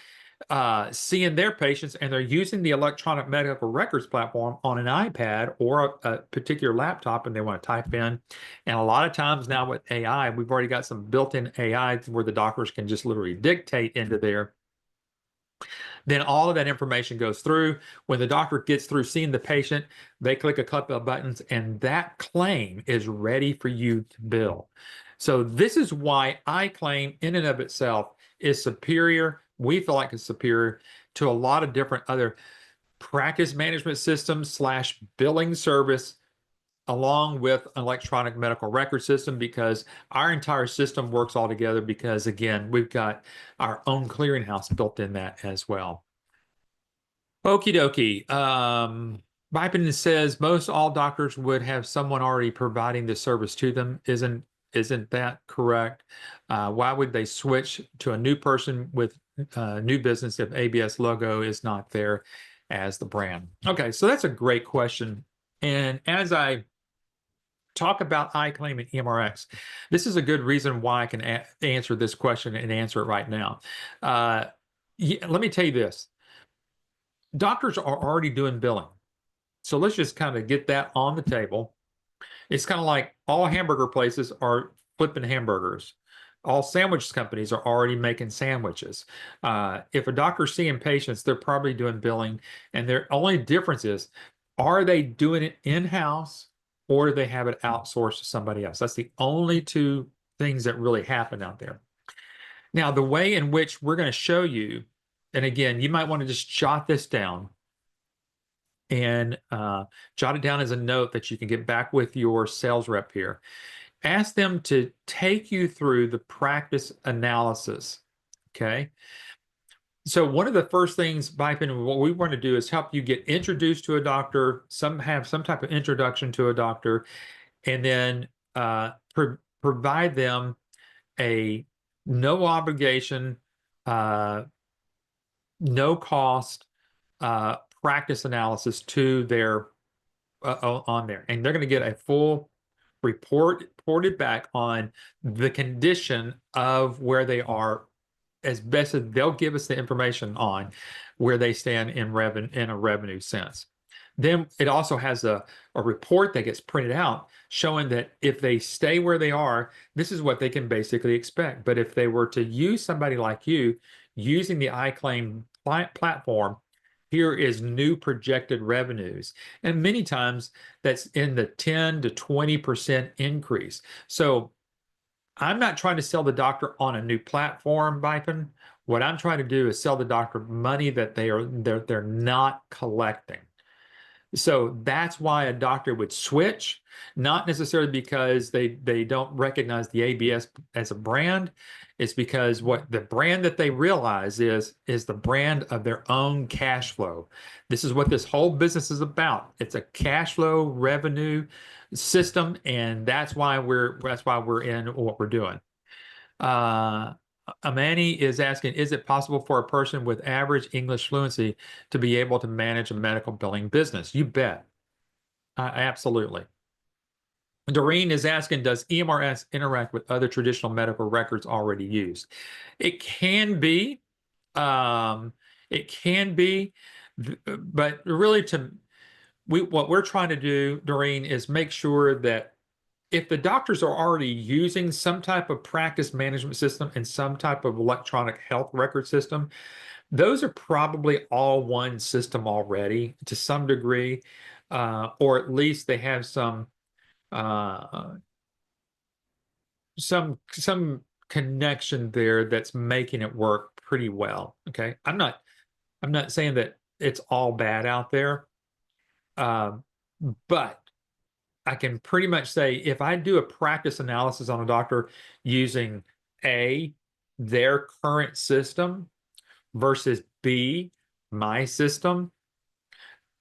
Speaker 1: seeing their patients and they're using the electronic medical records platform on an iPad or a particular laptop, and they want to type in, and a lot of times now with AI, we've already got some built-in AI where the doctors can just literally dictate into there. Then all of that information goes through. When the doctor gets through seeing the patient, they click a couple of buttons and that claim is ready for you to bill. So this is why iClaim in and of itself is superior. We feel like it's superior to a lot of different other practice management systems / billing service, along with an electronic medical record system, because our entire system works all together, because again, we've got our own clearinghouse built in that as well. Okie dokie. Bipin says most all doctors would have someone already providing the service to them. Isn't that correct? Why would they switch to a new person with new business if ABS logo is not there as the brand? Okay, so that's a great question. And as I talk about iClaim and EMRX, this is a good reason why I can answer this question and answer it right now. Yeah, let me tell you this. Doctors are already doing billing. So let's just kind of get that on the table. It's kind of like all hamburger places are flipping hamburgers. All sandwich companies are already making sandwiches. If a doctor's seeing patients, they're probably doing billing. And their only difference is, are they doing it in-house or do they have it outsourced to somebody else? That's the only two things that really happen out there. Now, the way in which we're going to show you, and again, you might want to just jot this down and jot it down as a note that you can get back with your sales rep here. Ask them to take you through the practice analysis, okay? So one of the first things, Bipin, what we want to do is help you get introduced to a doctor, have some type of introduction to a doctor, and then provide them a no obligation, no cost practice analysis to their on there, and they're going to get a full reported back on the condition of where they are, as best as they'll give us the information on where they stand in a revenue sense. Then it also has a report that gets printed out showing that if they stay where they are, this is what they can basically expect. But if they were to use somebody like you using the iClaim platform, here is new projected revenues. And many times that's in the 10 to 20% increase. So I'm not trying to sell the doctor on a new platform, Bipin. What I'm trying to do is sell the doctor money that they're not collecting. So that's why a doctor would switch, not necessarily because they don't recognize the ABS as a brand. It's because what the brand that they realize is the brand of their own cash flow. This is what this whole business is about. It's a cash flow revenue system, and that's why we're in what we're doing. Amani is asking, is it possible for a person with average English fluency to be able to manage a medical billing business? You bet. Absolutely. Doreen is asking, does EMRX interact with other traditional medical records already used? It can be. It can be. But really, what we're trying to do, Doreen, is make sure that if the doctors are already using some type of practice management system and some type of electronic health record system, those are probably all one system already to some degree, or at least they have some uh, some connection there that's making it work pretty well. Okay, I'm not saying that it's all bad out there, um, but I can pretty much say if I do a practice analysis on a doctor using A, their current system versus B, my system,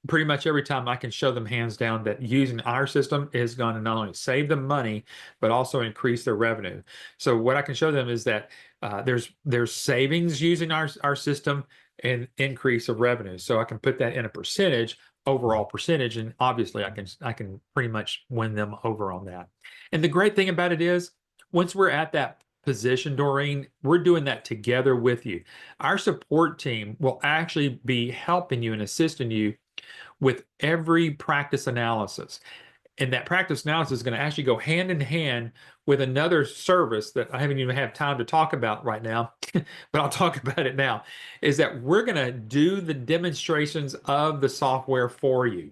Speaker 1: pretty much every time I can show them hands down that using our system is going to not only save them money, but also increase their revenue. So what I can show them is that there's savings using our system and increase of revenue. So I can put that in a percentage, overall percentage, and obviously I can pretty much win them over on that. And the great thing about it is once we're at that position, Doreen, we're doing that together with you. Our support team will actually be helping you and assisting you with every practice analysis. And that practice analysis is going to actually go hand in hand with another service that I haven't even had time to talk about right now, but I'll talk about it now, is that we're going to do the demonstrations of the software for you.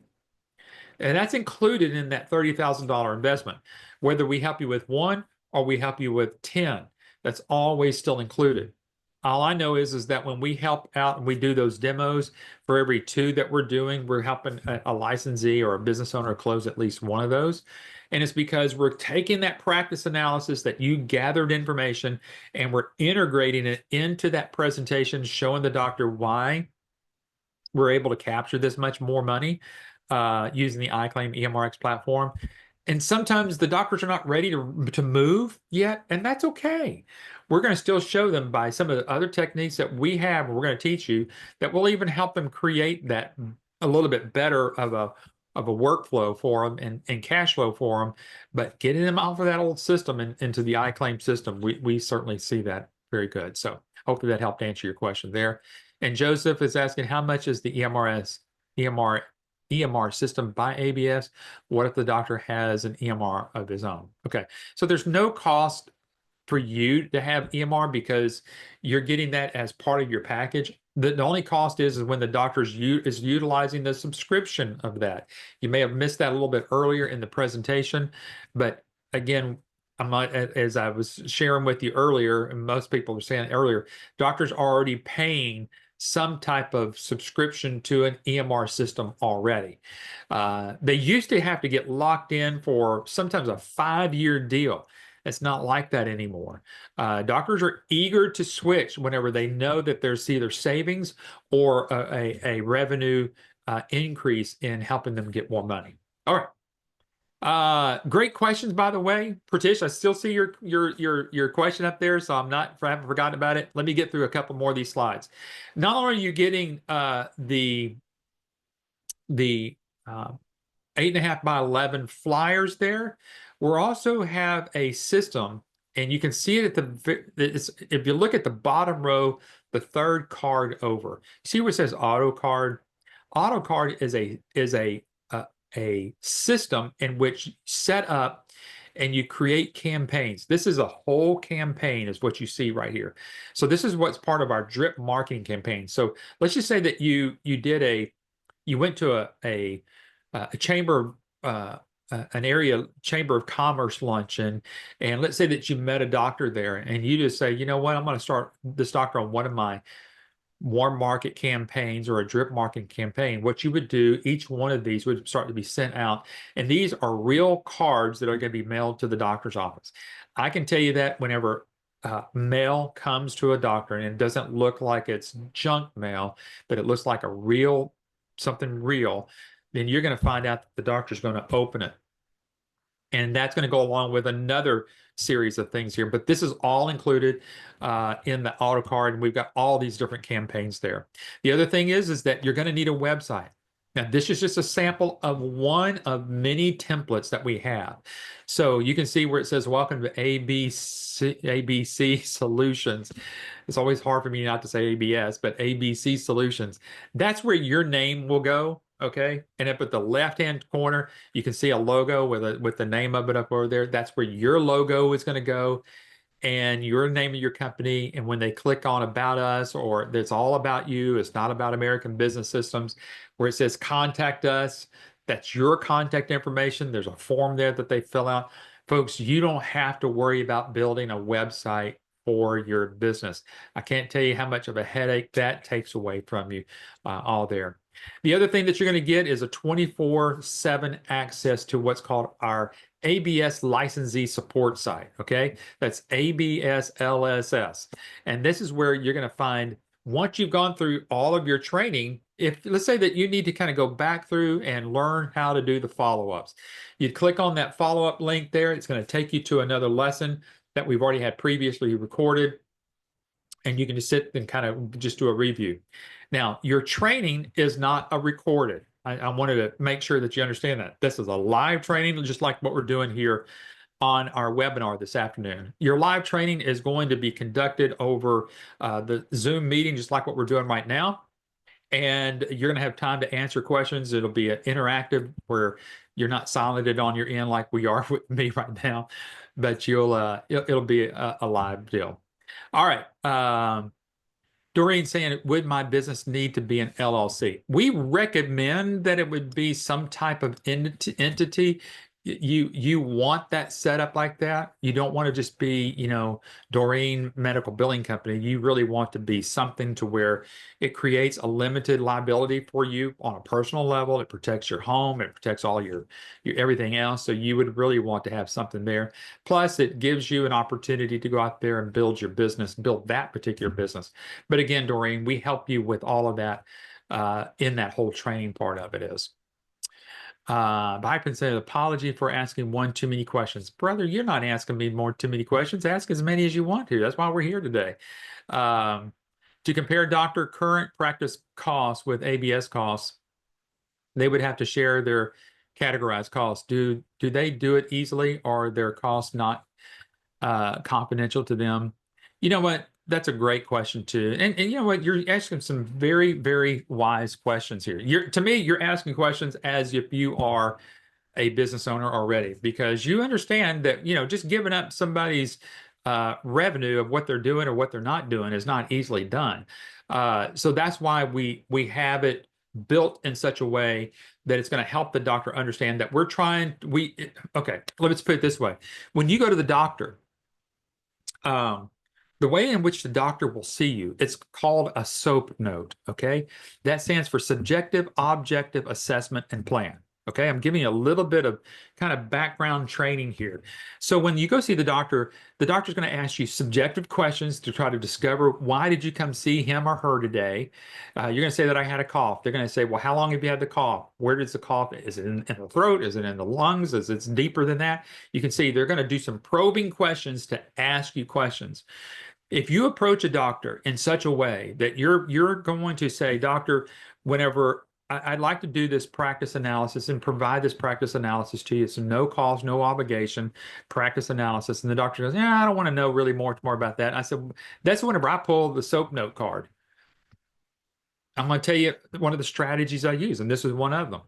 Speaker 1: And that's included in that $30,000 investment, whether we help you with one or we help you with 10, that's always still included. All I know is that when we help out and we do those demos, for every two that we're doing, we're helping a licensee or a business owner close at least one of those. And it's because we're taking that practice analysis that you gathered information and we're integrating it into that presentation, showing the doctor why we're able to capture this much more money using the iClaim EMRX platform. And sometimes the doctors are not ready to move yet, and that's okay. We're going to still show them by some of the other techniques that we have, we're going to teach you that will even help them create that a little bit better of a workflow for them and cash flow for them. But getting them off of that old system and into the iClaim system, we certainly see that very good. So hopefully that helped answer your question there. And Joseph is asking, how much is the EMR system by ABS? What if the doctor has an EMR of his own? Okay, so there's no cost for you to have EMR because you're getting that as part of your package. The only cost is when the doctor is utilizing the subscription of that. You may have missed that a little bit earlier in the presentation, but again, as I was sharing with you earlier, and most people were saying earlier, doctors are already paying some type of subscription to an EMR system already. They used to have to get locked in for sometimes a 5-year deal. It's not like that anymore. Doctors are eager to switch whenever they know that there's either savings or a revenue increase in helping them get more money. All right. Great questions, by the way. Pratish, I still see your question up there, so I haven't forgotten about it. Let me get through a couple more of these slides. Not only are you getting the 8.5 by 11 flyers there, we also have a system, and you can see it if you look at the bottom row, the third card over. See where it says auto card? Auto card is a system in which you set up and you create campaigns. This is a whole campaign is what you see right here. So this is what's part of our drip marketing campaign. So let's just say that you went to a chamber an area chamber of commerce luncheon, and let's say that you met a doctor there and you just say, you know what, I'm going to start this doctor on one of my warm market campaigns or a drip marketing campaign. What you would do, each one of these would start to be sent out, and these are real cards that are going to be mailed to the doctor's office. I can tell you that whenever mail comes to a doctor and it doesn't look like it's junk mail, but it looks like something real, then you're going to find out that the doctor's going to open it. And that's going to go along with another series of things here. But this is all included in the auto card, and we've got all these different campaigns there. The other thing is that you're going to need a website. Now, this is just a sample of one of many templates that we have. So you can see where it says, welcome to ABC Solutions. It's always hard for me not to say ABS, but ABC Solutions. That's where your name will go. Okay, and up at the left-hand corner, you can see a logo with the name of it up over there. That's where your logo is going to go, and your name of your company. And when they click on About Us, or it's all about you, it's not about American Business Systems, where it says Contact Us, That's your contact information. There's a form there that they fill out. Folks, you don't have to worry about building a website for your business. I can't tell you how much of a headache that takes away from you, all there. The other thing that you're going to get is a 24/7 access to what's called our ABS licensee support site. Okay, that's ABS LSS. And this is where you're going to find, once you've gone through all of your training, if let's say that you need to kind of go back through and learn how to do the follow-ups, you'd click on that follow-up link there. It's going to take you to another lesson that we've already had previously recorded, and you can just sit and kind of just do a review. Now, your training is not a recorded. I wanted to make sure that you understand that. This is a live training, just like what we're doing here on our webinar this afternoon. Your live training is going to be conducted over the Zoom meeting, just like what we're doing right now. And you're going to have time to answer questions. It'll be an interactive where you're not silented on your end like we are with me right now, but it'll be a live deal. All right. Doreen saying, would my business need to be an LLC? We recommend that it would be some type of entity. You want that set up like that. You don't want to just be, Doreen Medical Billing Company. You really want to be something to where it creates a limited liability for you on a personal level. It protects your home. It protects all your everything else. So you would really want to have something there. Plus, it gives you an opportunity to go out there and build your business, build that particular business. But again, Doreen, we help you with all of that in that whole training part of it is. Byron said, apology for asking one too many questions. Brother, you're not asking me too many questions. Ask as many as you want to. That's why we're here today. To compare doctor current practice costs with ABS costs, they would have to share their categorized costs. Do they do it easily, or are their costs not confidential to them? You know what? That's a great question too. And you know what? You're asking some very, very wise questions here. To me, you're asking questions as if you are a business owner already, because you understand that, just giving up somebody's revenue of what they're doing or what they're not doing is not easily done. So that's why we have it built in such a way that it's going to help the doctor understand that okay, let's put it this way. When you go to the doctor, the way in which the doctor will see you, it's called a SOAP note, okay? That stands for Subjective Objective Assessment and Plan, okay? I'm giving you a little bit of kind of background training here. So when you go see the doctor's going to ask you subjective questions to try to discover, why did you come see him or her today? You're going to say that I had a cough. They're going to say, well, how long have you had the cough? Where does the cough? Is it in the throat? Is it in the lungs? Is it deeper than that? You can see they're going to do some probing questions to ask you questions. If you approach a doctor in such a way that you're going to say, doctor, whenever I'd like to do this practice analysis and provide this practice analysis to you, it's no cost, no obligation practice analysis. And the doctor goes, yeah, I don't want to know really more about that. I said, that's whenever I pull the SOAP note card. I'm going to tell you one of the strategies I use, and this is one of them.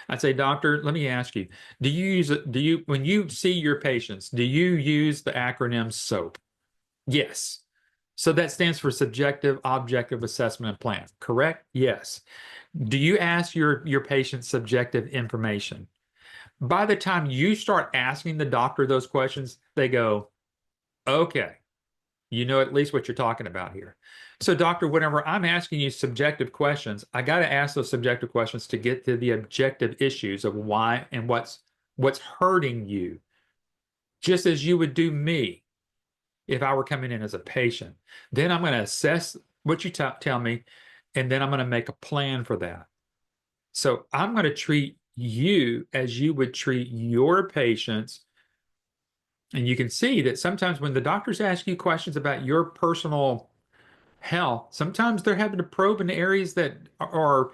Speaker 1: I'd say, doctor, let me ask you, when you see your patients, do you use the acronym SOAP? Yes. So that stands for Subjective Objective Assessment and Plan, correct? Yes. Do you ask your patient subjective information? By the time you start asking the doctor those questions, they go, okay, you know at least what you're talking about here. So doctor, whenever I'm asking you subjective questions, I got to ask those subjective questions to get to the objective issues of why and what's hurting you, just as you would do me if I were coming in as a patient. Then I'm going to assess what you tell me, and then I'm going to make a plan for that. So I'm going to treat you as you would treat your patients. And you can see that sometimes when the doctors ask you questions about your personal health, sometimes they're having to probe in areas that are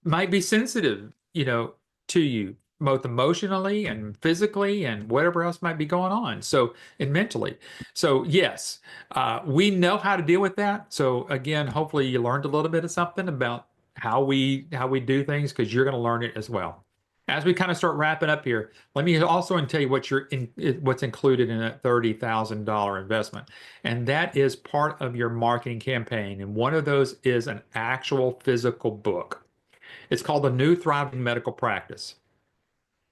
Speaker 1: might be sensitive, to you, both emotionally and physically and whatever else might be going on. So, and mentally. So yes, we know how to deal with that. So again, hopefully you learned a little bit of something about how we do things, because you're going to learn it as well. As we kind of start wrapping up here, let me also tell you what's included in that $30,000 investment. And that is part of your marketing campaign. And one of those is an actual physical book. It's called The New Thriving Medical Practice.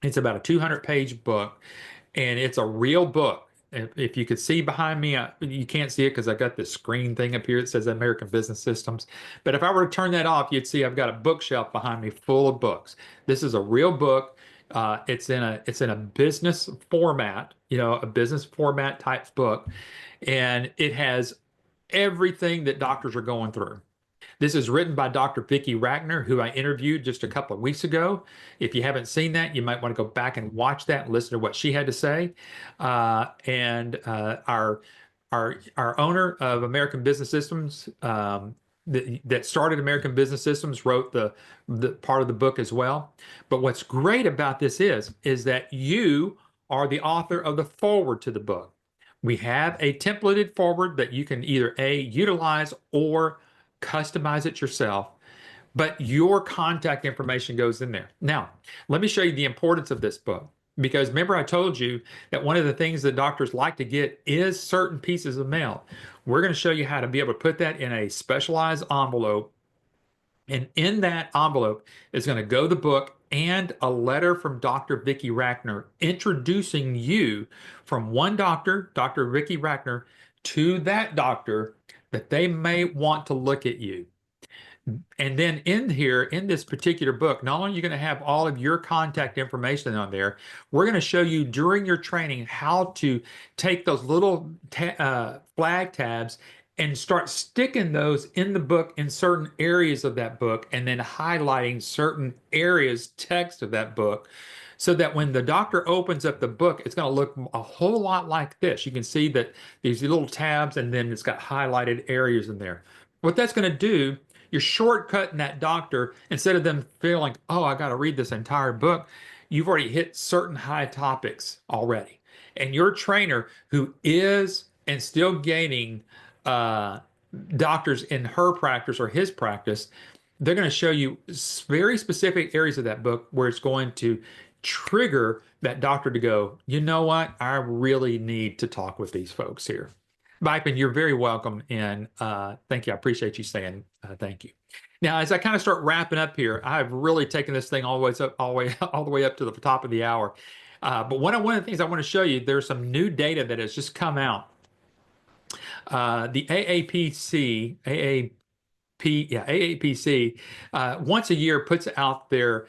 Speaker 1: It's about a 200-page book, and it's a real book. If you could see behind me, you can't see it because I got this screen thing up here that says American Business Systems. But if I were to turn that off, you'd see I've got a bookshelf behind me full of books. This is a real book. It's in a business format, a business format type book, and it has everything that doctors are going through. This is written by Dr. Vicki Rackner, who I interviewed just a couple of weeks ago. If you haven't seen that, you might want to go back and watch that and listen to what she had to say. Our owner of American Business Systems, that started American Business Systems, wrote the part of the book as well. But what's great about this is that you are the author of the foreword to the book. We have a templated foreword that you can either utilize or customize it yourself, but your contact information goes in there. Now, let me show you the importance of this book, because remember I told you that one of the things that doctors like to get is certain pieces of mail. We're going to show you how to be able to put that in a specialized envelope, and in that envelope is going to go the book and a letter from Dr. Vicki Rackner introducing you from one doctor, Dr. Vicki Rackner, to that doctor that they may want to look at you. And then in here, in this particular book, not only are you going to have all of your contact information on there, we're going to show you during your training how to take those little flag tabs and start sticking those in the book in certain areas of that book, and then highlighting certain areas, text of that book, so that when the doctor opens up the book, it's going to look a whole lot like this. You can see that these little tabs, and then it's got highlighted areas in there. What that's going to do, you're shortcutting that doctor. Instead of them feeling, oh, I got to read this entire book, you've already hit certain high topics already. And your trainer, who is and still gaining doctors in her practice or his practice, they're going to show you very specific areas of that book where it's going to trigger that doctor to go, you know what? I really need to talk with these folks here. Vipin, you're very welcome, and thank you. I appreciate you saying thank you. Now, as I kind of start wrapping up here, I've really taken this thing all the way up to the top of the hour. But one of the things I want to show you, there's some new data that has just come out. The AAPC once a year puts out their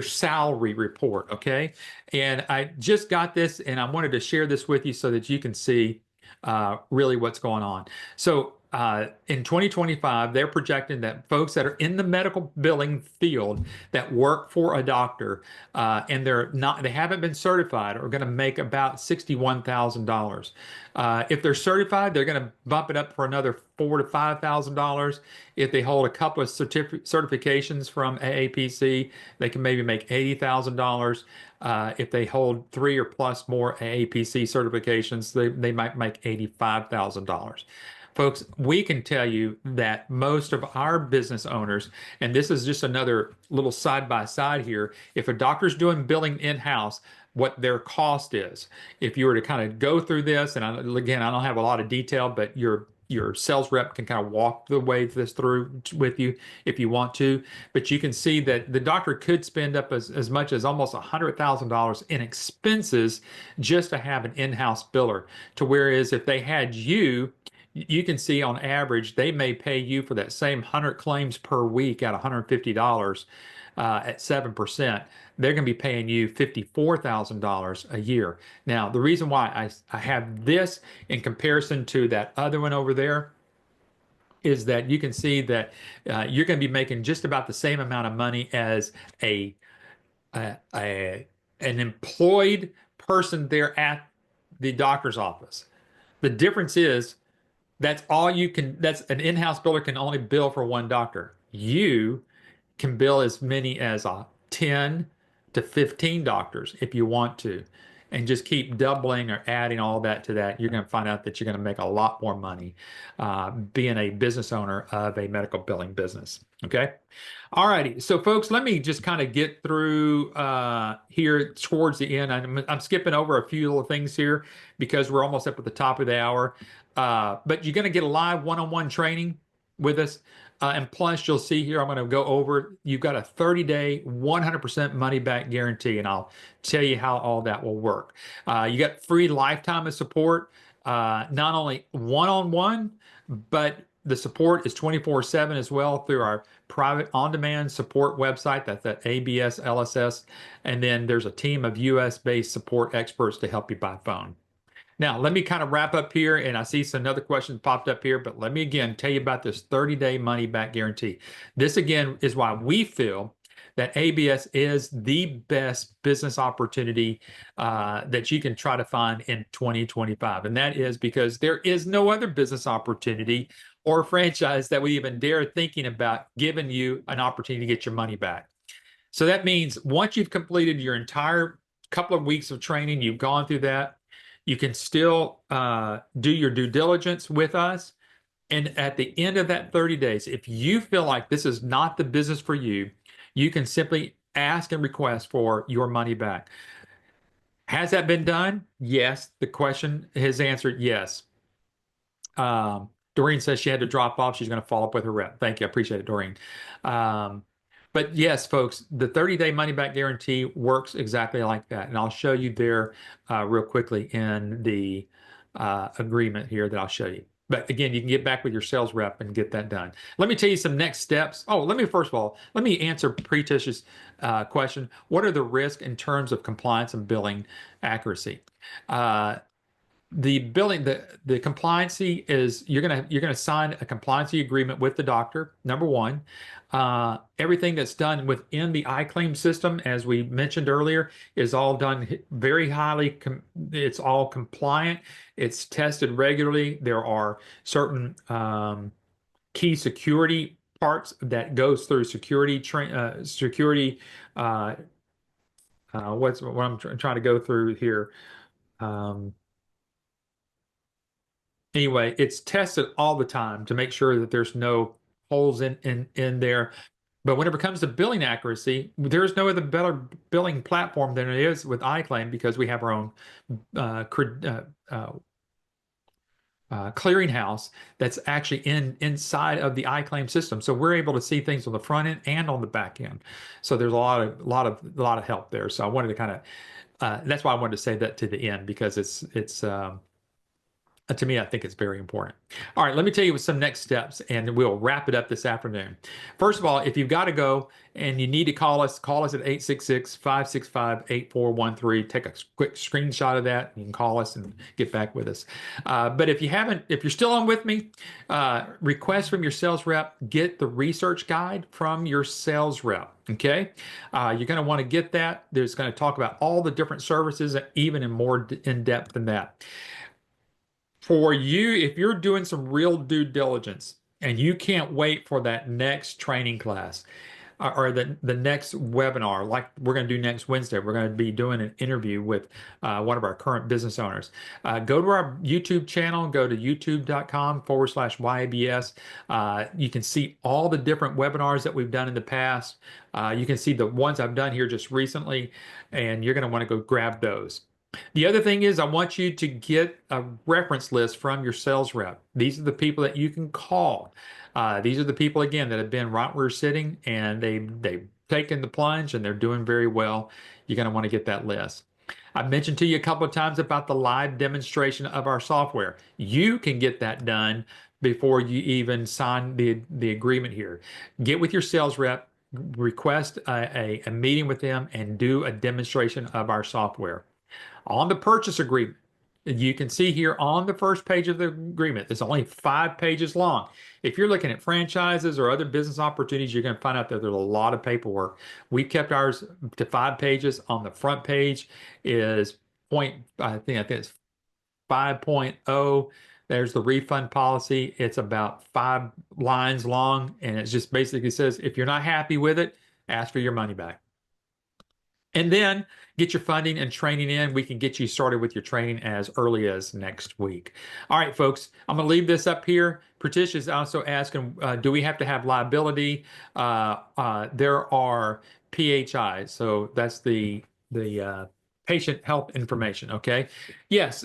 Speaker 1: salary report, okay? And I just got this, and I wanted to share this with you so that you can see really what's going on. So in 2025, they're projecting that folks that are in the medical billing field that work for a doctor and they haven't been certified are going to make about $61,000. If they're certified, they're going to bump it up for another $4,000 to $5,000. If they hold a couple of certifications from AAPC, they can maybe make $80,000. If they hold 3 or plus more AAPC certifications, they might make $85,000. Folks, we can tell you that most of our business owners, and this is just another little side by side here, if a doctor's doing billing in-house, what their cost is. If you were to kind of go through this, and again, I don't have a lot of detail, but your sales rep can kind of walk the way this through with you if you want to. But you can see that the doctor could spend up as much as almost $100,000 in expenses just to have an in-house biller. To whereas if they had you can see on average, they may pay you for that same 100 claims per week at $150 at 7%. They're going to be paying you $54,000 a year. Now, the reason why I have this in comparison to that other one over there is that you can see that you're going to be making just about the same amount of money as an employed person there at the doctor's office. The difference is that's an in-house biller can only bill for one doctor. You can bill as many as 10 to 15 doctors if you want to, and just keep doubling or adding all that to that. You're going to find out that you're going to make a lot more money being a business owner of a medical billing business. Okay. All righty. So folks, let me just kind of get through here towards the end. I'm skipping over a few little things here because we're almost up at the top of the hour. But you're going to get a live one-on-one training with us. And plus, you'll see here, I'm going to go over, you've got a 30-day, 100% money back guarantee, and I'll tell you how all that will work. You got free lifetime of support, not only one-on-one, but the support is 24/7 as well through our private on-demand support website. That's at ABS LSS. And then there's a team of US-based support experts to help you by phone. Now, let me kind of wrap up here, and I see some other questions popped up here, but let me again tell you about this 30-day money back guarantee. This again is why we feel that ABS is the best business opportunity that you can try to find in 2025. And that is because there is no other business opportunity or franchise that would even dare thinking about giving you an opportunity to get your money back. So that means once you've completed your entire couple of weeks of training, you've gone through that, you can still do your due diligence with us. And at the end of that 30 days, if you feel like this is not the business for you, you can simply ask and request for your money back. Has that been done? Yes. The question has answered yes. Doreen says she had to drop off. She's going to follow up with her rep. Thank you. I appreciate it, Doreen. But yes, folks, the 30-day money back guarantee works exactly like that. And I'll show you there real quickly in the agreement here that I'll show you. But again, you can get back with your sales rep and get that done. Let me tell you some next steps. Oh, first of all, let me answer Pretish's question. What are the risks in terms of compliance and billing accuracy? The billing, the compliancy is you're gonna sign a compliancy agreement with the doctor. Number one, everything that's done within the iClaim system, as we mentioned earlier, is all done very highly. It's all compliant. It's tested regularly. There are certain key security parts that goes through security security. What I'm trying to go through here. Anyway, it's tested all the time to make sure that there's no holes in there. But when it comes to billing accuracy, there's no other better billing platform than it is with iClaim because we have our own clearinghouse that's actually inside of the iClaim system. So we're able to see things on the front end and on the back end. So there's a lot of help there. So I wanted to kind of that's why I wanted to say that to the end because it's to me, I think it's very important. All right, let me tell you some next steps, and we'll wrap it up this afternoon. First of all, if you've got to go and you need to call us at 866-565-8413. Take a quick screenshot of that. You can call us and get back with us. But if you're still on with me, request from your sales rep, get the research guide from your sales rep. Okay, you're going to want to get that. There's going to talk about all the different services, even in more in depth than that. For you, if you're doing some real due diligence and you can't wait for that next training class or the next webinar, like we're going to do next Wednesday, we're going to be doing an interview with one of our current business owners. Go to our YouTube channel, go to youtube.com/YABS. You can see all the different webinars that we've done in the past. You can see the ones I've done here just recently, and you're going to want to go grab those. The other thing is I want you to get a reference list from your sales rep. These are the people that you can call. These are the people, again, that have been right where you're sitting and they've taken the plunge and they're doing very well. You're going to want to get that list. I mentioned to you a couple of times about the live demonstration of our software. You can get that done before you even sign the agreement here. Get with your sales rep, request a meeting with them, and do a demonstration of our software. On the purchase agreement, you can see here on the first page of the agreement, it's only 5 pages long. If you're looking at franchises or other business opportunities, you're going to find out that there's a lot of paperwork. We kept ours to 5 pages. On the front page is I think it's 5.0. There's the refund policy. It's about 5 lines long, and it just basically says, if you're not happy with it, ask for your money back. And then get your funding and training in. We can get you started with your training as early as next week. All right, folks, I'm going to leave this up here. Pratish is also asking, do we have to have liability? There are PHI, so that's the patient health information, okay? Yes,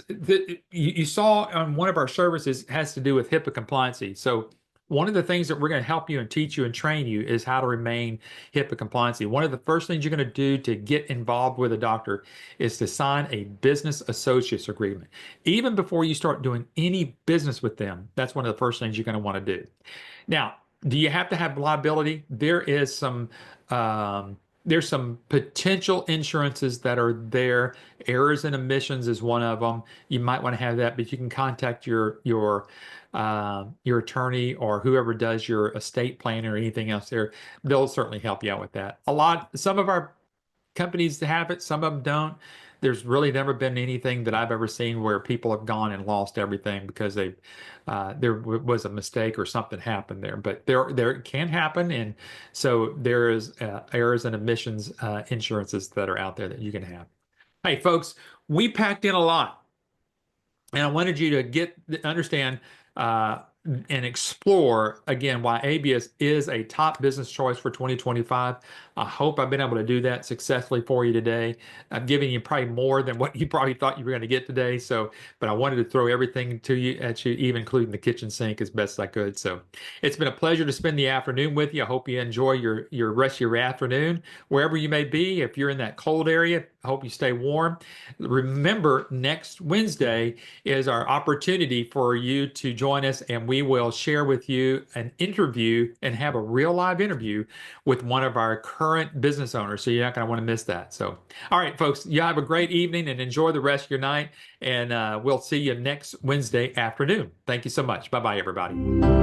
Speaker 1: you saw on one of our services has to do with HIPAA compliancy. So one of the things that we're going to help you and teach you and train you is how to remain HIPAA compliant. One of the first things you're going to do to get involved with a doctor is to sign a business associates agreement. Even before you start doing any business with them, that's one of the first things you're going to want to do. Now, do you have to have liability? There's some potential insurances that are there. Errors and omissions is one of them. You might want to have that, but you can contact your attorney or whoever does your estate plan or anything else there. They'll certainly help you out with that. Some of our companies have it, some of them don't. There's really never been anything that I've ever seen where people have gone and lost everything because there was a mistake or something happened there. But there can happen, and so there is errors and omissions insurances that are out there that you can have. Hey, folks, we packed in a lot, and I wanted you to understand and explore again why ABS is a top business choice for 2025. I hope I've been able to do that successfully for you today. I'm giving you probably more than what you probably thought you were going to get today. But I wanted to throw everything at you, even including the kitchen sink as best I could. So it's been a pleasure to spend the afternoon with you. I hope you enjoy your rest of your afternoon, wherever you may be. If you're in that cold area, I hope you stay warm. Remember, next Wednesday is our opportunity for you to join us, and we will share with you an interview and have a real live interview with one of our current business owners. So you're not going to want to miss that. So, all right, folks, you have a great evening and enjoy the rest of your night. And we'll see you next Wednesday afternoon. Thank you so much. Bye-bye, everybody.